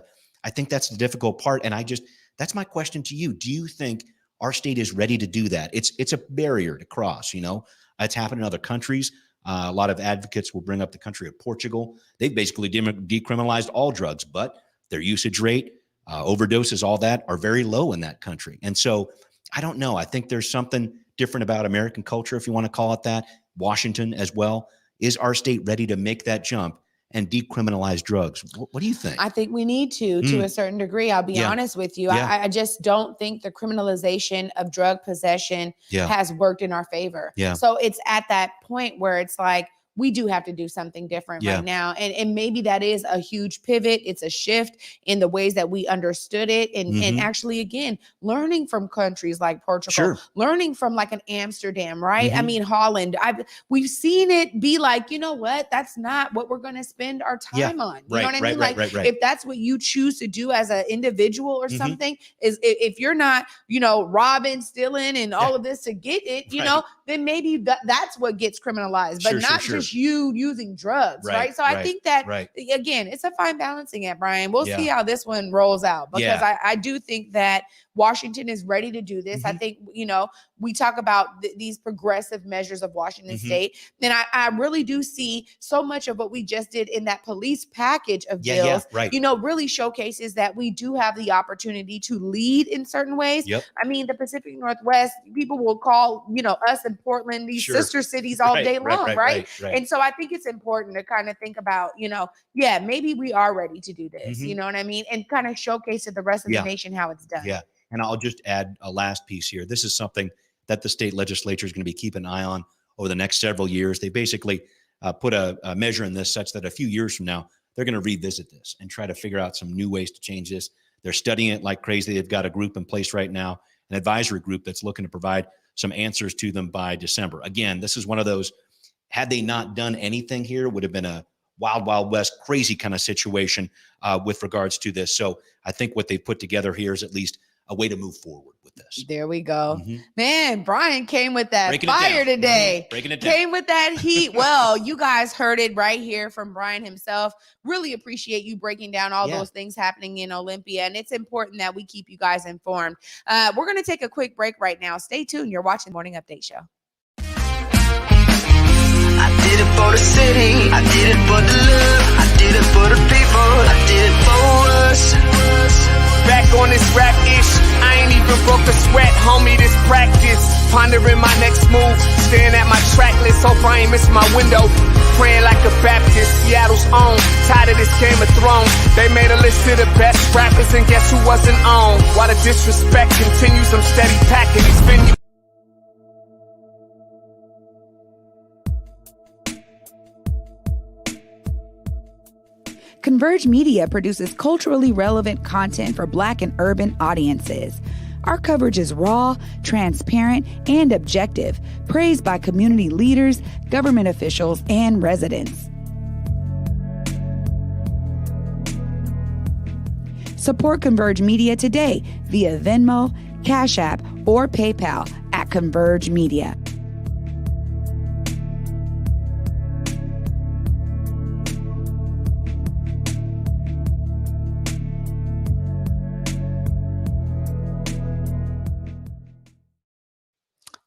think that's the difficult part. And that's my question to you. Do you think our state is ready to do that? It's a barrier to cross, It's happened in other countries. A lot of advocates will bring up the country of Portugal. They've basically decriminalized all drugs, but their usage rate, overdoses, all that are very low in that country. And so I don't know. I think there's something different about American culture, if you want to call it that. Washington as well. Is our state ready to make that jump and decriminalize drugs? What do you think? I think we need to a certain degree. I'll be honest with you. I just don't think the criminalization of drug possession has worked in our favor. So it's at that point where it's like, we do have to do something different right now. And maybe that is a huge pivot. It's a shift in the ways that we understood it. And actually, again, learning from countries like Portugal, learning from like an Amsterdam, right? I mean, Holland, we've seen it be like, you know what? That's not what we're going to spend our time on. You know what I mean? Like if that's what you choose to do as an individual or something, is if you're not, robbing, stealing and all of this to get it, then maybe that's what gets criminalized, but not just you using drugs, right? So I think that, again, it's a fine balancing act, Brian. We'll see how this one rolls out, because I do think that Washington is ready to do this. I think, we talk about these progressive measures of Washington State, and I really do see so much of what we just did in that police package of bills, really showcases that we do have the opportunity to lead in certain ways. I mean, the Pacific Northwest, people will call, us in Portland, these sister cities all day long, right? And so I think it's important to kind of think about, maybe we are ready to do this, you know what I mean? And kind of showcase to the rest of the nation how it's done. And I'll just add a last piece here. This is something that the state legislature is going to be keeping an eye on over the next several years. They basically put a measure in this such that a few years from now, they're going to revisit this and try to figure out some new ways to change this. They're studying it like crazy. They've got a group in place right now, an advisory group that's looking to provide some answers to them by December. Again, this is one of those, had they not done anything here, it would have been a wild, wild west, crazy kind of situation with regards to this. So I think what they put together here is at least a way to move forward with this. There we go. Man, Brian came with that Breaking fire today. Breaking it down. Came with that heat. Well, you guys heard it right here from Brian himself. Really appreciate you breaking down all those things happening in Olympia. And it's important that we keep you guys informed. We're going to take a quick break right now. Stay tuned. You're watching the Morning Update Show. I did it for the city, I did it for the love, I did it for the people, I did it for us. Back on this rap ish, I ain't even broke a sweat, homie, this practice. Pondering my next move, staring at my track list, hope I ain't missing my window. Praying like a Baptist, Seattle's own. Tired of this Game of Thrones. They made a list of the best rappers, and guess who wasn't on? While the disrespect continues, I'm steady packing these venues. Converge Media produces culturally relevant content for Black and urban audiences. Our coverage is raw, transparent, and objective, praised by community leaders, government officials, and residents. Support Converge Media today via Venmo, Cash App, or PayPal at Converge Media.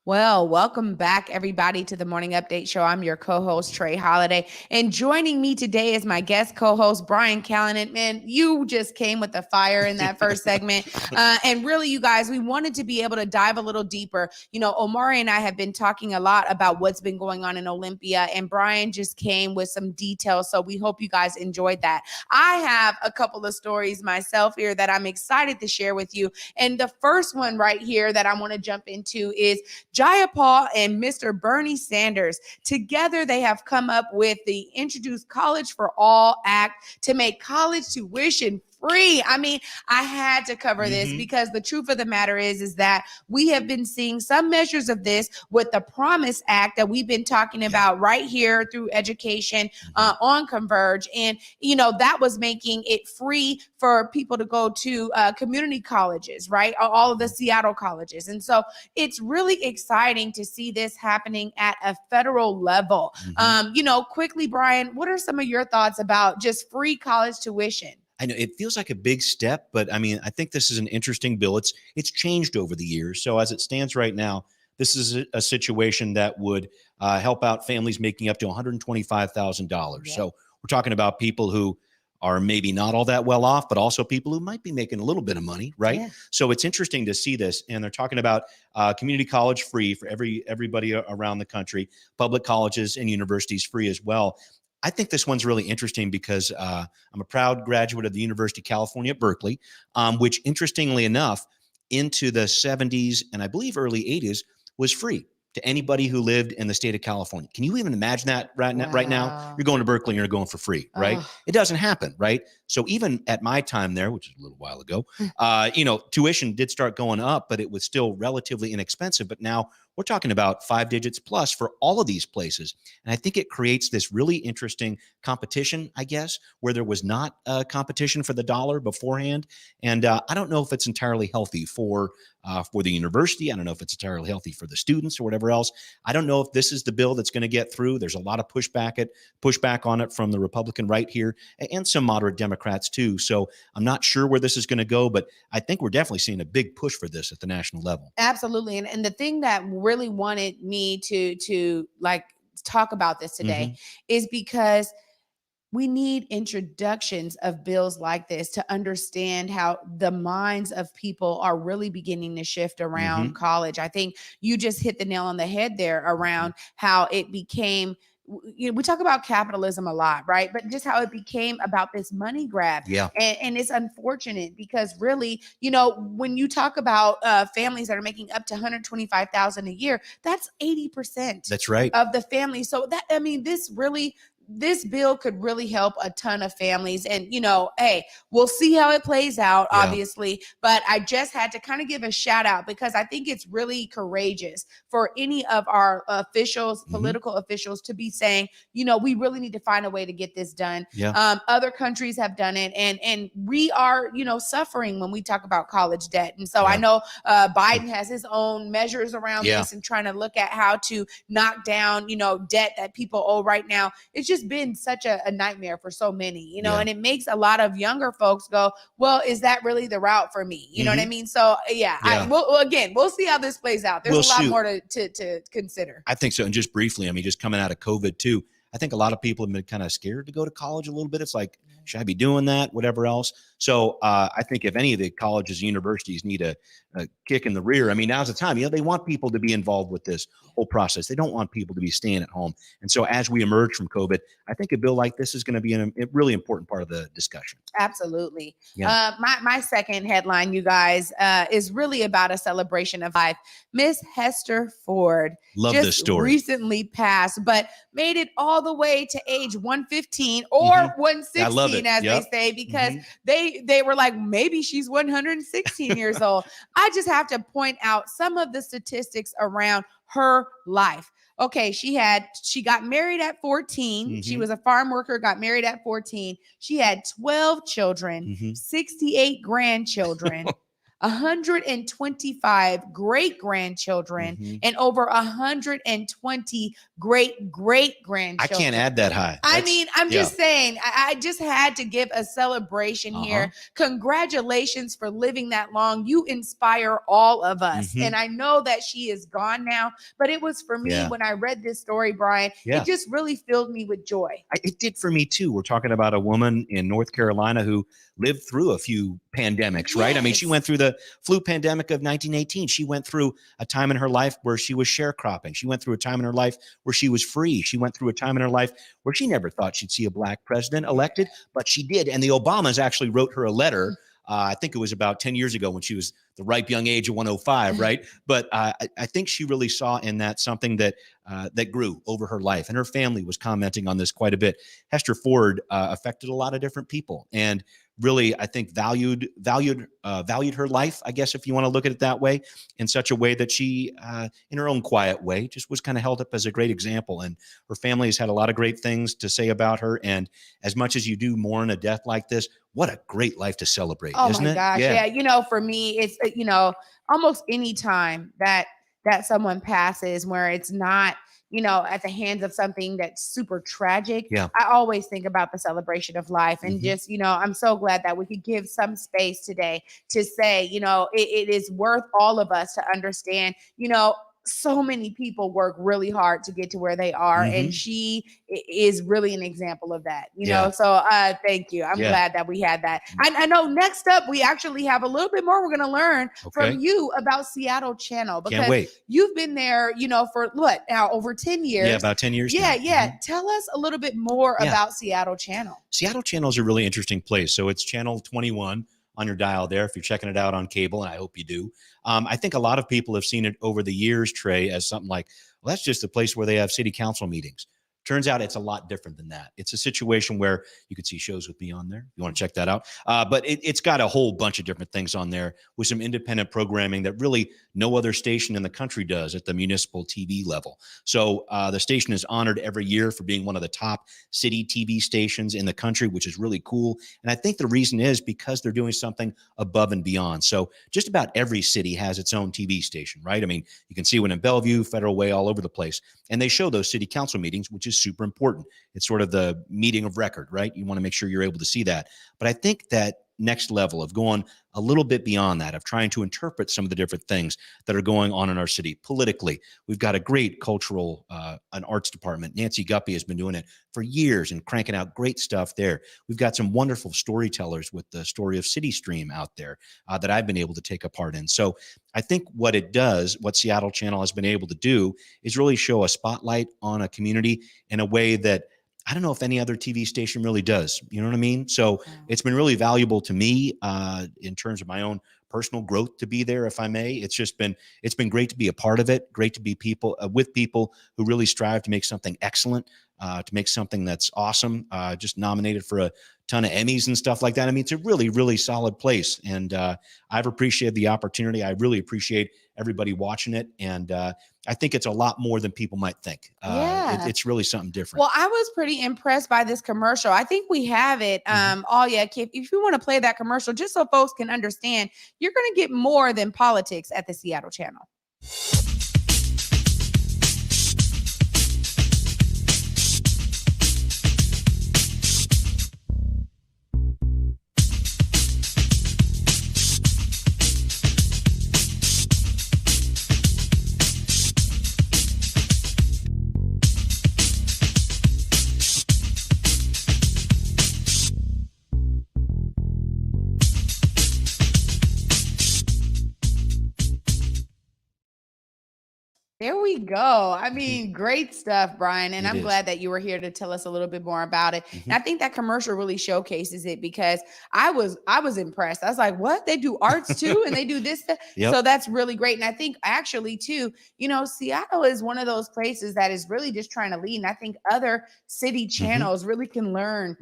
Well, welcome back, everybody, to the Morning Update Show. I'm your co-host, Trey Holiday, and joining me today is my guest co-host, Brian Callanan. Man, you just came with the fire in that first segment, and really, you guys, we wanted to be able to dive a little deeper. You know, Omari and I have been talking a lot about what's been going on in Olympia, and Brian just came with some details, so we hope you guys enjoyed that. I have a couple of stories myself here that I'm excited to share with you, and the first one right here that I want to jump into is Jayapal and Mr. Bernie Sanders. Together, they have come up with the Introduce College for All Act to make college tuition free. I mean, I had to cover this because the truth of the matter is that we have been seeing some measures of this with the Promise Act that we've been talking about right here through education on Converge. And, you know, that was making it free for people to go to community colleges, right? All of the Seattle colleges. And so it's really exciting to see this happening at a federal level. You know, quickly, Brian, what are some of your thoughts about just free college tuition? I know it feels like a big step, but I mean, I think this is an interesting bill. It's changed over the years. So as it stands right now, this is a situation that would help out families making up to $125,000. So we're talking about people who are maybe not all that well off, but also people who might be making a little bit of money, right? Yeah. So it's interesting to see this. And they're talking about community college free for everybody around the country, public colleges and universities free as well. I think this one's really interesting because I'm a proud graduate of the University of California at Berkeley, which interestingly enough, into the 70s and I believe early 80s was free to anybody who lived in the state of California. Can you even imagine that right now? You're going to Berkeley and you're going for free, right? It doesn't happen, right? So even at my time there, which is a little while ago, you know, tuition did start going up, but it was still relatively inexpensive. But now we're talking about 5 digits plus for all of these places. And I think it creates this really interesting competition, I guess, where there was not a competition for the dollar beforehand. And I don't know if it's entirely healthy for the university. I don't know if it's entirely healthy for the students or whatever else. I don't know if this is the bill that's going to get through. There's a lot of pushback on it from the Republican right here and some moderate Democrats too. So I'm not sure where this is going to go, but I think we're definitely seeing a big push for this at the national level. Absolutely. And the thing that really wanted me to like talk about this today is because we need introductions of bills like this to understand how the minds of people are really beginning to shift around college. I think you just hit the nail on the head there around how it became, you know, we talk about capitalism a lot, right? But just how it became about this money grab. Yeah. And it's unfortunate because really, you know, when you talk about families that are making up to $125,000 a year, that's 80%. That's right. Of the family. So that, I mean, this really this bill could really help a ton of families. And, hey, we'll see how it plays out, obviously. But I just had to kind of give a shout out because I think it's really courageous for any of our officials, political officials, to be saying, we really need to find a way to get this done. Other countries have done it. And we are, suffering when we talk about college debt. And so I know Biden has his own measures around this and trying to look at how to knock down, debt that people owe right now. It's just been such a nightmare for so many, and it makes a lot of younger folks go, well, is that really the route for me? You know what I mean? So we'll see how this plays out. There's a lot more to consider. I think so. And just briefly, I mean, just coming out of COVID too, I think a lot of people have been kind of scared to go to college a little bit. It's like, should I be doing that? Whatever else. So I think if any of the colleges and universities need a kick in the rear, I mean, now's the time. They want people to be involved with this whole process. They don't want people to be staying at home. And so as we emerge from COVID, I think a bill like this is going to be a really important part of the discussion. Absolutely. My second headline, you guys, is really about a celebration of life. Miss Hester Ford this story. Recently passed, but made it all the way to age 115 or 116, as they say, because they were like, maybe she's 116 years old. I just have to point out some of the statistics around her life. Okay, she got married at 14. She was a farm worker, got married at 14. She had 12 children, 68 grandchildren, 125 great-grandchildren, and over 120 great-great-grandchildren. I can't add that high. I'm just saying, I just had to give a celebration here. Congratulations for living that long. You inspire all of us. And I know that she is gone now, but it was for me when I read this story, Brian, it just really filled me with joy. It did for me too. We're talking about a woman in North Carolina who lived through a few pandemics, right? I mean, she went through the flu pandemic of 1918. She went through a time in her life where she was sharecropping. She went through a time in her life where she was free. She went through a time in her life where she never thought she'd see a black president elected, but she did. And the Obamas actually wrote her a letter. I think it was about 10 years ago when she was the ripe young age of 105, right? But I think she really saw in that something that grew over her life. And her family was commenting on this quite a bit. Hester Ford affected a lot of different people and really, I think, valued her life, I guess, if you want to look at it that way, in such a way that she, in her own quiet way, just was kind of held up as a great example. And her family has had a lot of great things to say about her. And as much as you do mourn a death like this, what a great life to celebrate, isn't it? Oh my gosh. Yeah. For me, it's, almost any time that someone passes where it's not, at the hands of something that's super tragic. I always think about the celebration of life and just, I'm so glad that we could give some space today to say, it is worth all of us to understand, so many people work really hard to get to where they are. And she is really an example of that, So thank you. I'm glad that we had that. I know next up, we actually have a little bit more we're going to learn from you about Seattle Channel, because you've been there, for what now, over 10 years? Yeah, about 10 years. Yeah. Tell us a little bit more about Seattle Channel. Seattle Channel is a really interesting place. So it's channel 21 on your dial there if you're checking it out on cable, and I hope you do. I think a lot of people have seen it over the years, Trey, as something like, well, that's just a place where they have city council meetings. Turns out it's a lot different than that. It's a situation where you can see shows with me on there. You want to check that out. But it's got a whole bunch of different things on there with some independent programming that really no other station in the country does at the municipal TV level. So the station is honored every year for being one of the top city TV stations in the country, which is really cool. And I think the reason is because they're doing something above and beyond. So just about every city has its own TV station, right? I mean, you can see one in Bellevue, Federal Way, all over the place. And they show those city council meetings, which is super important. It's sort of the meeting of record, right? You want to make sure you're able to see that. But I think that next level of going a little bit beyond that, of trying to interpret some of the different things that are going on in our city politically. We've got a great cultural and arts department. Nancy Guppy has been doing it for years and cranking out great stuff there. We've got some wonderful storytellers with the story of City Stream out there that I've been able to take a part in. So I think what it does, what Seattle Channel has been able to do, is really show a spotlight on a community in a way that I don't know if any other TV station really does. You know what I mean? So it's been really valuable to me in terms of my own personal growth to be there, if I may. It's been great to be a part of it. Great to be with people who really strive to make something excellent, to make something that's awesome. Just nominated for a ton of Emmys and stuff like that. I mean, it's a really, really solid place. And I've appreciated the opportunity. I really appreciate everybody watching it. And I think it's a lot more than people might think. It's really something different. Well, I was pretty impressed by this commercial. I think we have it. If you want to play that commercial, just so folks can understand, you're going to get more than politics at the Seattle Channel. There we go. I mean, great stuff, Brian. And I'm glad that you were here to tell us a little bit more about it. And I think that commercial really showcases it, because I was impressed. I was like, what? They do arts too, and they do this stuff. So that's really great. And I think actually too, Seattle is one of those places that is really just trying to lead. And I think other city channels really can learn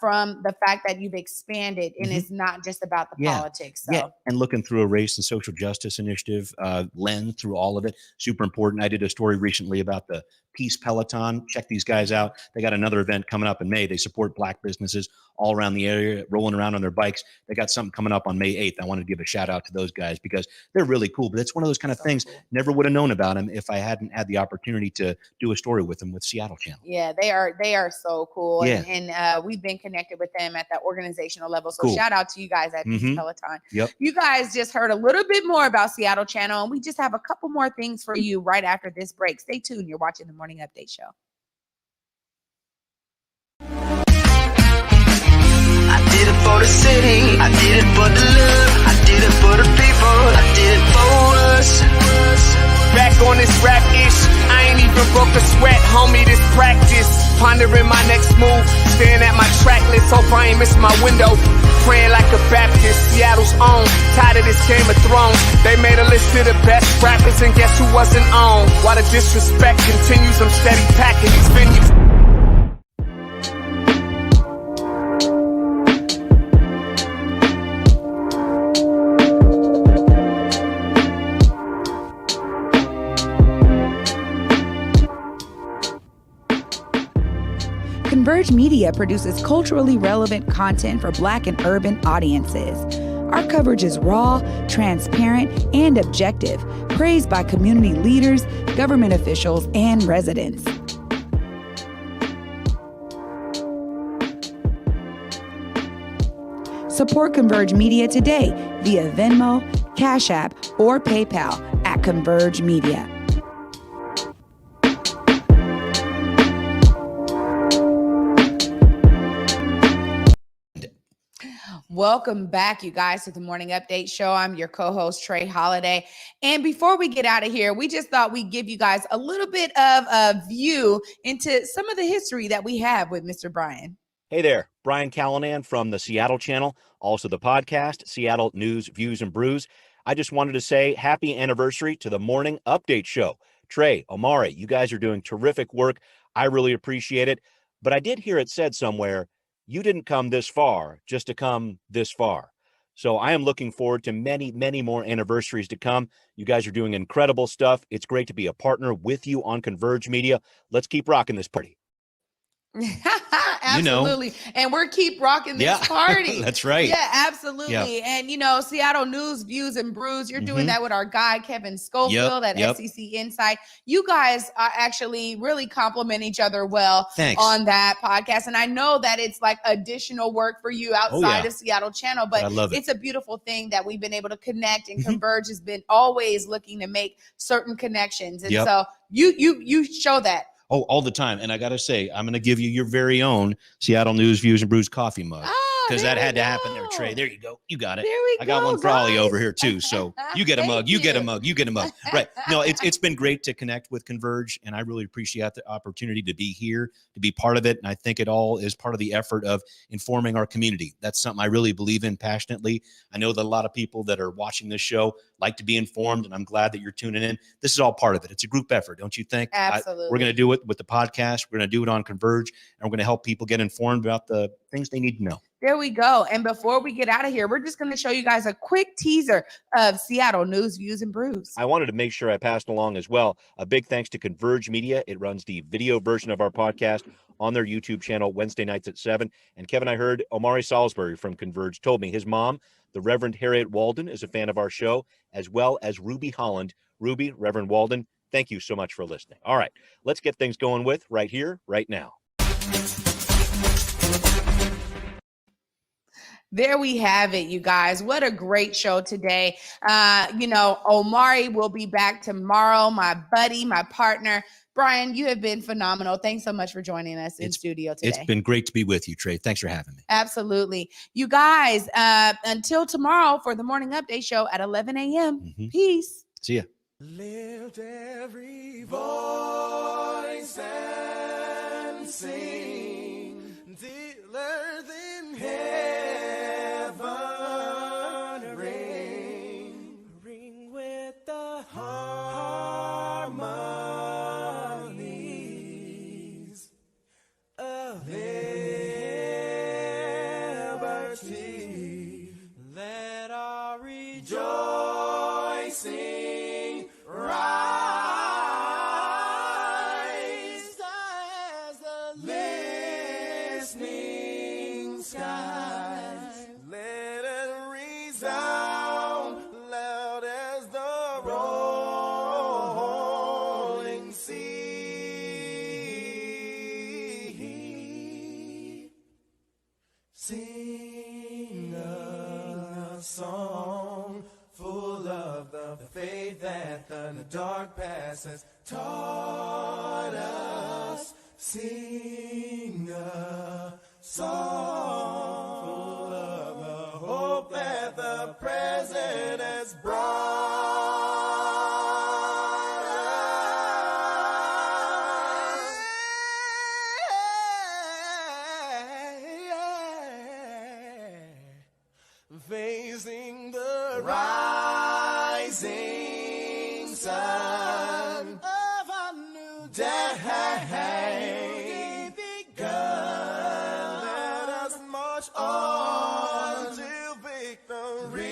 from the fact that you've expanded, and it's not just about the politics. So. And looking through a race and social justice initiative lens through all of it, super important. I did a story recently about the Peace Peloton. Check these guys out. They got another event coming up in May. They support Black businesses all around the area, rolling around on their bikes. They got something coming up on May 8th. I wanted to give a shout out to those guys because they're really cool. But it's one of those kind of things, never would have known about them if I hadn't had the opportunity to do a story with them with Seattle Channel. Yeah, they are so cool. Yeah. And we've been connected with them at the organizational level. So shout out to you guys at Peace Peloton. Yep. You guys just heard a little bit more about Seattle Channel, and we just have a couple more things for you right after this break. Stay tuned. You're watching the Morning Update Show. I did it for the city, I did it for the love, I did it for the people, I did it for us. Back on this rap ish, I ain't even broke a sweat, homie, this practice. Pondering my next move, staring at my track list, hope I ain't missing my window. Praying like a Baptist, Seattle's own. Tired of this Game of Thrones. They made a list of the best rappers, and guess who wasn't on? While the disrespect continues, I'm steady packing these venues. Converge Media produces culturally relevant content for Black and urban audiences. Our coverage is raw, transparent, and objective, praised by community leaders, government officials, and residents. Support Converge Media today via Venmo, Cash App, or PayPal at Converge Media. Welcome back, you guys, to the Morning Update Show. I'm your co-host, Trey Holiday. And before we get out of here, we just thought we'd give you guys a little bit of a view into some of the history that we have with Mr. Brian. Hey there, Brian Callanan from the Seattle Channel, also the podcast, Seattle News, Views, and Brews. I just wanted to say happy anniversary to the Morning Update Show. Trey, Omari, you guys are doing terrific work. I really appreciate it. But I did hear it said somewhere, you didn't come this far just to come this far. So I am looking forward to many, many more anniversaries to come. You guys are doing incredible stuff. It's great to be a partner with you on Converge Media. Let's keep rocking this party. Absolutely. And we're keep rocking this party. That's right. Yeah, absolutely. Yep. And, Seattle News, Views, and Brews, you're doing that with our guy, Kevin Schofield at SEC Insight. You guys are actually really compliment each other well on that podcast. And I know that it's like additional work for you outside of Seattle Channel, but it's a beautiful thing that we've been able to connect, and Converge has been always looking to make certain connections. And so you show that. Oh, all the time. And I got to say, I'm going to give you your very own Seattle News, Views, and Brews coffee mug. because there that had we to happen there, go. Trey. There you go. You got it. There we I got go, one for Ollie guys. over here too. So you get a Thank mug. You get a you. mug. You get a mug. Right. No, it's been great to connect with Converge, and I really appreciate the opportunity to be here, to be part of it. And I think it all is part of the effort of informing our community. That's something I really believe in passionately. I know that a lot of people that are watching this show like to be informed, and I'm glad that you're tuning in. This is all part of it. It's a group effort, don't you think? Absolutely. We're going to do it with the podcast. We're going to do it on Converge, and we're going to help people get informed about the things they need to know. There we go. And before we get out of here, we're just going to show you guys a quick teaser of Seattle news, views, and brews. I wanted to make sure I passed along as well. A big thanks to Converge Media. It runs the video version of our podcast on their YouTube channel Wednesday nights at 7. And Kevin, I heard Omari Salisbury from Converge told me his mom, the Reverend Harriet Walden, is a fan of our show, as well as Ruby Holland. Ruby, Reverend Walden, thank you so much for listening. All right, let's get things going with right here, right now. There we have it, you guys. What a great show today. Omari will be back tomorrow. My buddy, my partner. Brian, you have been phenomenal. Thanks so much for joining us in studio today. It's been great to be with you, Trey. Thanks for having me. Absolutely. You guys, until tomorrow for the Morning Update Show at 11 a.m. Mm-hmm. Peace. See ya. Lift every voice and sing till earth in heaven ring with the harmonies of liberty. Let our rejoicing rise as the listening skies. Let it resound loud as the rolling sea. Sing a song full of the faith that the dark past has taught us. Sing a song full of the hope that the present has facing the rising sun of a new day begun. Let us march on till victory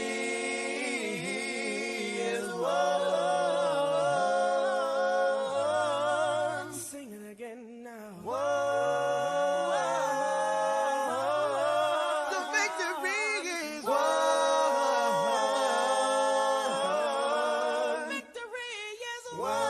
is won. Sing it again now. The victory is won. Victory is won.